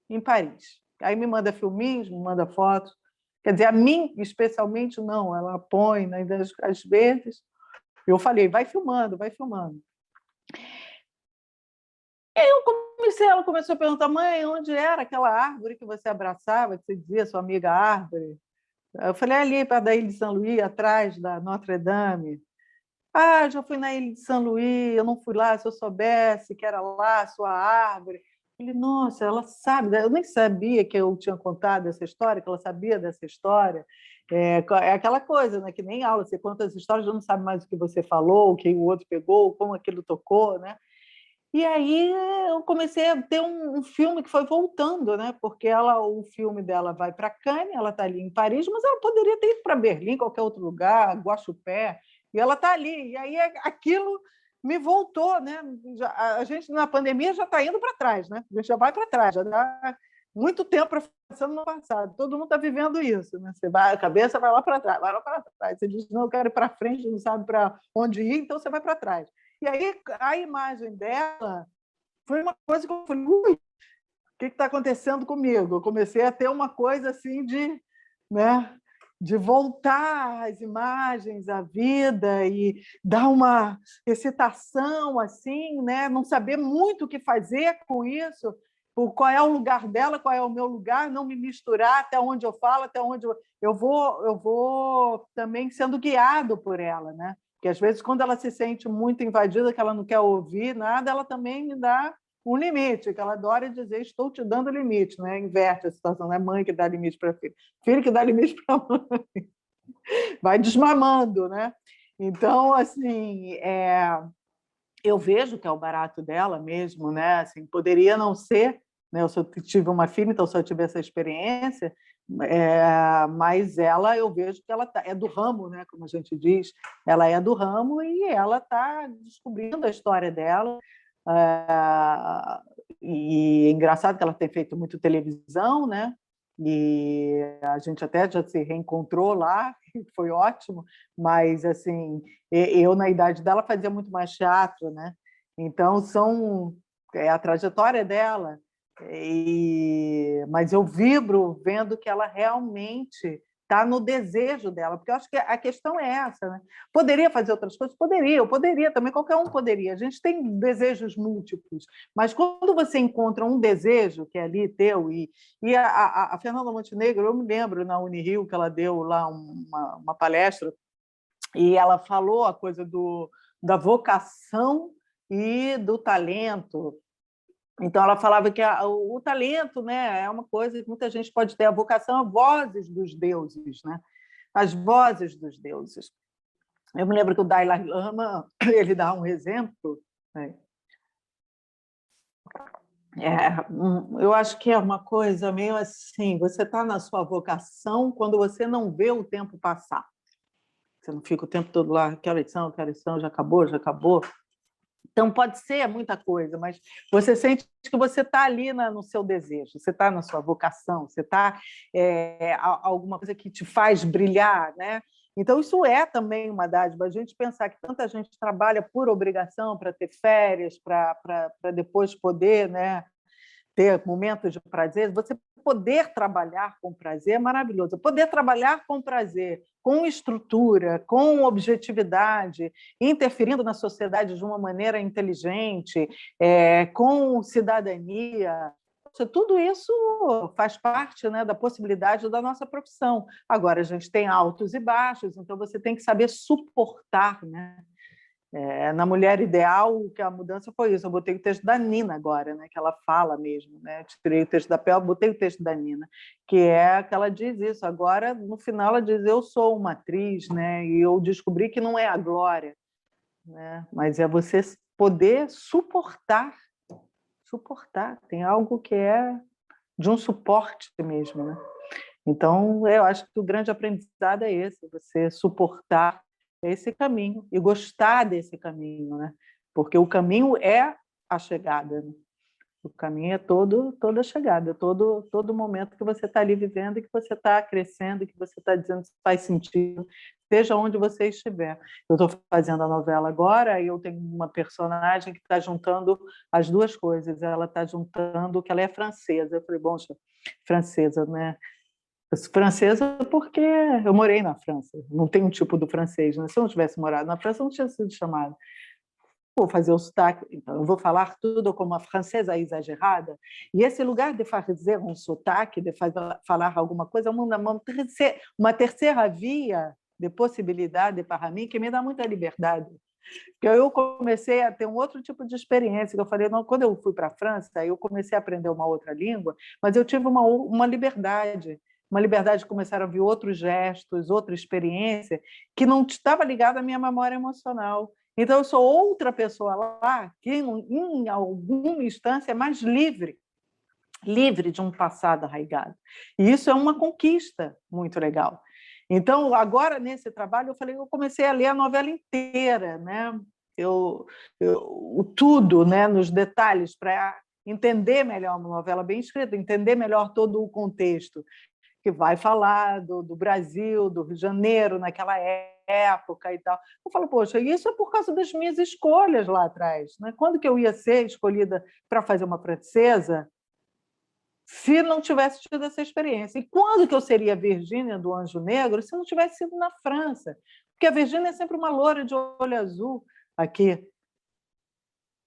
em Paris. Aí me manda filminhos, me manda fotos. Quer dizer, a mim, especialmente, não. Ela põe, né, às vezes. Eu falei, vai filmando, vai filmando. E aí ela começou a perguntar, mãe, onde era aquela árvore que você abraçava, que você dizia, sua amiga árvore? Eu falei, ali, perto da Ilha de São Luís, atrás da Notre Dame. Ah, já fui na Ilha de São Luís, eu não fui lá, se eu soubesse que era lá a sua árvore. Ele, nossa, ela sabe, eu nem sabia que eu tinha contado essa história, que ela sabia dessa história. É aquela coisa, né, que nem aula, você conta as histórias, já não sabe mais o que você falou, o que o outro pegou, como aquilo tocou, né? E aí eu comecei a ter um filme que foi voltando, né? Porque o filme dela vai para Cannes, ela está ali em Paris, mas ela poderia ter ido para Berlim, qualquer outro lugar, Guaxupé, e ela está ali. E aí aquilo me voltou, né? A gente na pandemia já está indo para trás, né? A gente já vai para trás, já dá muito tempo para pensando no passado. Todo mundo está vivendo isso, né? Você vai, a cabeça vai lá para trás, vai lá para trás. Você diz, não, eu quero ir para frente, não sabe para onde ir, então você vai para trás. E aí a imagem dela foi uma coisa que eu falei, ui, o que está acontecendo comigo? Eu comecei a ter uma coisa assim né, de voltar às imagens, à vida e dar uma excitação assim, né, não saber muito o que fazer com isso, qual é o lugar dela, qual é o meu lugar, não me misturar até onde eu falo, até onde eu vou também sendo guiado por ela, né? Porque, às vezes, quando ela se sente muito invadida, que ela não quer ouvir nada, ela também me dá um limite, que ela adora dizer, estou te dando limite, né? Inverte a situação, não é mãe que dá limite para filho, filho que dá limite para mãe. Vai desmamando, né? Então, assim, eu vejo que é o barato dela mesmo, né? Assim, poderia não ser, né? Eu só tive uma filha, então só tive essa experiência, mas ela, eu vejo que ela é do ramo, né? Como a gente diz, ela é do ramo e ela está descobrindo a história dela. E é engraçado que ela tem feito muito televisão, né? E a gente até já se reencontrou lá, foi ótimo, mas assim, eu na idade dela fazia muito mais teatro, né? Então é a trajetória dela, mas eu vibro vendo que ela realmente está no desejo dela, porque eu acho que a questão é essa, né? Poderia fazer outras coisas? Poderia, eu poderia também, qualquer um poderia. A gente tem desejos múltiplos, mas quando você encontra um desejo que é ali teu, e a Fernanda Montenegro, eu me lembro na Unirio que ela deu lá uma palestra, e ela falou a coisa da vocação e do talento. Então, ela falava que o talento, né, é uma coisa que muita gente pode ter, a vocação a vozes dos deuses, né? As vozes dos deuses. Eu me lembro que o Dalai Lama, ele dá um exemplo, né? Eu acho que é uma coisa meio assim, você está na sua vocação quando você não vê o tempo passar. Você não fica o tempo todo lá, que horas são, já acabou, já acabou. Então, pode ser muita coisa, mas você sente que você está ali no seu desejo, você está na sua vocação, você está alguma coisa que te faz brilhar, né? Então, isso é também uma dádiva. A gente pensar que tanta gente trabalha por obrigação, para ter férias, para depois poder, né, ter momentos de prazer, você poder trabalhar com prazer é maravilhoso. Poder trabalhar com prazer, com estrutura, com objetividade, interferindo na sociedade de uma maneira inteligente, com cidadania. Tudo isso faz parte, né, da possibilidade da nossa profissão. Agora, a gente tem altos e baixos, então você tem que saber suportar, né? Na Mulher Ideal, que a mudança foi isso. Eu botei o texto da Nina agora, né, que ela fala mesmo, né? Tirei o texto da Pel, botei o texto da Nina, que ela diz isso. Agora, no final, ela diz: eu sou uma atriz, né? E eu descobri que não é a glória, né? Mas é você poder suportar. Tem algo que é de um suporte mesmo, né? Então, eu acho que o grande aprendizado é esse: você suportar esse caminho e gostar desse caminho, né? Porque o caminho é a chegada, né? O caminho é toda a chegada, todo momento que você está ali vivendo, que você está crescendo, que você está dizendo que faz sentido, seja onde você estiver. Eu estou fazendo a novela agora e eu tenho uma personagem que está juntando as duas coisas. Ela está juntando que ela é francesa. Eu falei, bom, francesa, né? Francesa porque eu morei na França, não tem um tipo do francês, né? Se eu não tivesse morado na França, eu não tinha sido chamada. Vou fazer o sotaque, então eu vou falar tudo como uma francesa exagerada, e esse lugar de fazer um sotaque, de falar alguma coisa, uma terceira via de possibilidade para mim, que me dá muita liberdade. Porque eu comecei a ter um outro tipo de experiência, que eu falei, não, quando eu fui para a França, eu comecei a aprender uma outra língua, mas eu tive uma liberdade de começar a ouvir outros gestos, outra experiência, que não estava ligada à minha memória emocional. Então, eu sou outra pessoa lá, que em alguma instância é mais livre de um passado arraigado. E isso é uma conquista muito legal. Então, agora, nesse trabalho, eu comecei a ler a novela inteira, né? Tudo, né, nos detalhes, para entender melhor uma novela bem escrita, entender melhor todo o contexto, que vai falar do Brasil, do Rio de Janeiro, naquela época e tal. Eu falo, poxa, isso é por causa das minhas escolhas lá atrás, né? Quando que eu ia ser escolhida para fazer uma francesa se não tivesse tido essa experiência? E quando que eu seria Virgínia do Anjo Negro se não tivesse sido na França? Porque a Virgínia é sempre uma loura de olho azul aqui.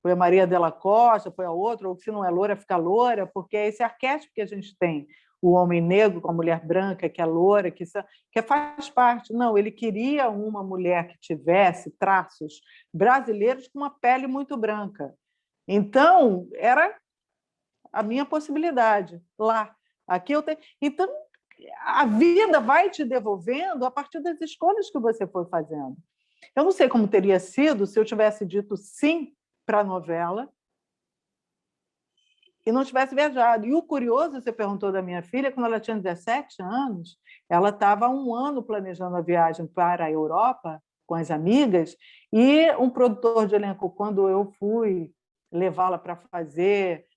Foi a Maria Della Costa, foi a outra, ou se não é loura, fica loura, porque é esse arquétipo que a gente tem. O homem negro com a mulher branca, que é loura, que faz parte. Não, ele queria uma mulher que tivesse traços brasileiros com uma pele muito branca. Então, era a minha possibilidade lá. Aqui eu tenho. Então, a vida vai te devolvendo a partir das escolhas que você foi fazendo. Eu não sei como teria sido se eu tivesse dito sim para a novela e não tivesse viajado. E o curioso, você perguntou da minha filha, quando ela tinha 17 anos, ela estava há 1 ano planejando a viagem para a Europa com as amigas, e um produtor de elenco, quando eu fui levá-la para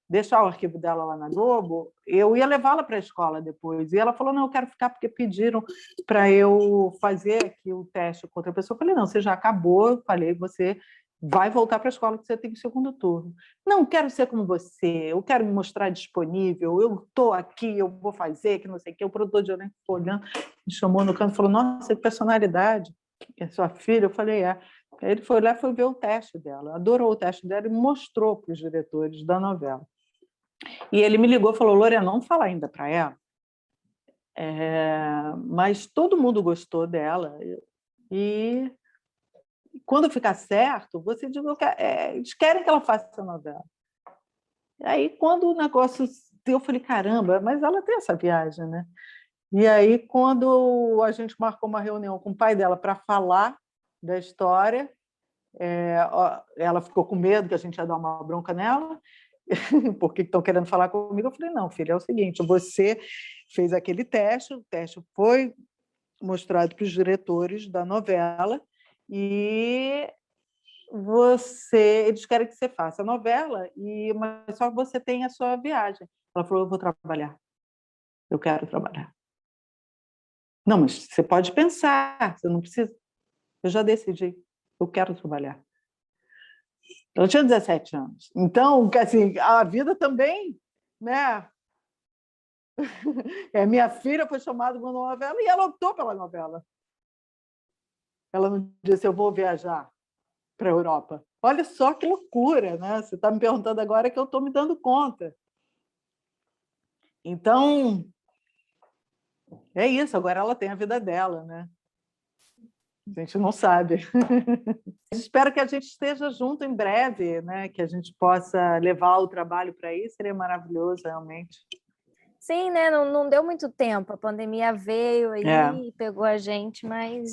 deixar o arquivo dela lá na Globo, eu ia levá-la para a escola depois. E ela falou, não, eu quero ficar porque pediram para eu fazer aqui o teste com outra pessoa. Eu falei, não, você já acabou, eu falei, você vai voltar para a escola que você tem o segundo turno. Não, quero ser como você, eu quero me mostrar disponível, eu estou aqui, eu vou fazer, que não sei o quê. O produtor de elenco ficou olhando, me chamou no canto e falou, nossa, que personalidade, é sua filha? Eu falei, é. Aí ele foi lá e foi ver o teste dela, adorou o teste dela e mostrou para os diretores da novela. E ele me ligou e falou, Lorena, não fala ainda para ela, mas todo mundo gostou dela, e quando ficar certo, você diz, eles querem que ela faça essa novela. E aí, quando o negócio deu, eu falei, caramba, mas ela tem essa viagem, né? E aí, quando a gente marcou uma reunião com o pai dela para falar da história, ela ficou com medo que a gente ia dar uma bronca nela, porque estão querendo falar comigo. Eu falei, não, filha, é o seguinte, você fez aquele teste, o teste foi mostrado para os diretores da novela e eles querem que você faça a novela, mas só você tem a sua viagem. Ela falou, eu vou trabalhar, eu quero trabalhar. Não, mas você pode pensar, você não precisa. Eu já decidi, eu quero trabalhar. Eu tinha 17 anos. Então, assim, a vida também, né? Minha filha foi chamada para uma novela e ela optou pela novela. Ela não disse, eu vou viajar para a Europa. Olha só que loucura, né? Você está me perguntando agora que eu estou me dando conta. Então, é isso. Agora ela tem a vida dela, né? A gente não sabe. Espero que a gente esteja junto em breve, né? Que a gente possa levar o trabalho para aí. Seria maravilhoso, realmente. Sim, né? Não deu muito tempo. A pandemia veio aí e pegou a gente, mas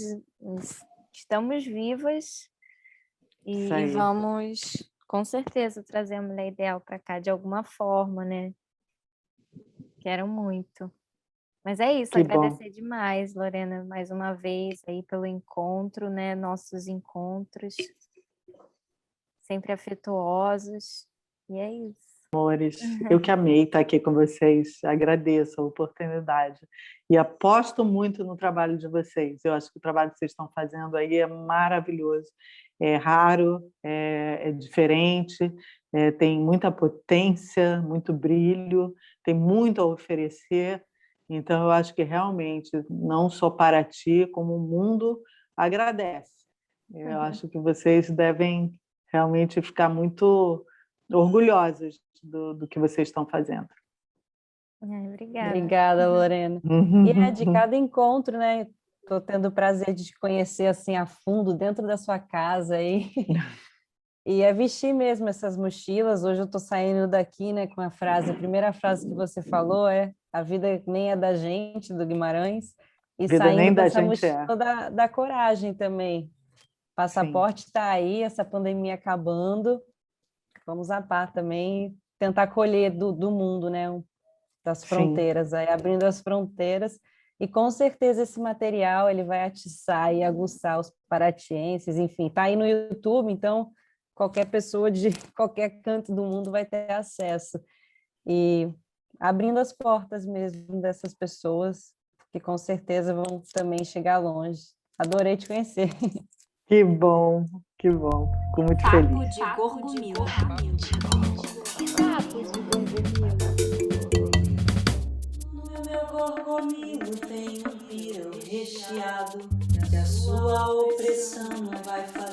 estamos vivas e vamos, com certeza, trazer a Mulher Ideal para cá de alguma forma, né? Quero muito. Mas é isso, agradecer demais, Lorena, mais uma vez aí pelo encontro, né? Nossos encontros sempre afetuosos. E é isso. Amores, eu que amei estar aqui com vocês. Agradeço a oportunidade. E aposto muito no trabalho de vocês. Eu acho que o trabalho que vocês estão fazendo aí é maravilhoso. É raro, é diferente, tem muita potência, muito brilho, tem muito a oferecer. Então, eu acho que realmente, não só Paraty, como o mundo agradece. Eu acho que vocês devem realmente ficar muito orgulhosos do que vocês estão fazendo. Obrigada. Obrigada, Lorena. E de cada encontro, né? Estou tendo o prazer de te conhecer assim a fundo dentro da sua casa aí. E é vestir mesmo essas mochilas. Hoje eu estou saindo daqui, né, com a primeira frase que você falou é a vida nem é da gente, do Guimarães. E vida saindo nem da dessa gente mochila da coragem também. Passaporte está aí, essa pandemia acabando. Vamos a par também, tentar colher do mundo, né, das fronteiras, aí abrindo as fronteiras. E com certeza esse material ele vai atiçar e aguçar os paratienses, enfim, está aí no YouTube, então qualquer pessoa de qualquer canto do mundo vai ter acesso. E abrindo as portas mesmo dessas pessoas, que com certeza vão também chegar longe. Adorei te conhecer. Que bom, que bom. Fico muito feliz. Papo de Gorgomila. No meu gorgomilo tem um pirão recheado que a sua opressão não vai fazer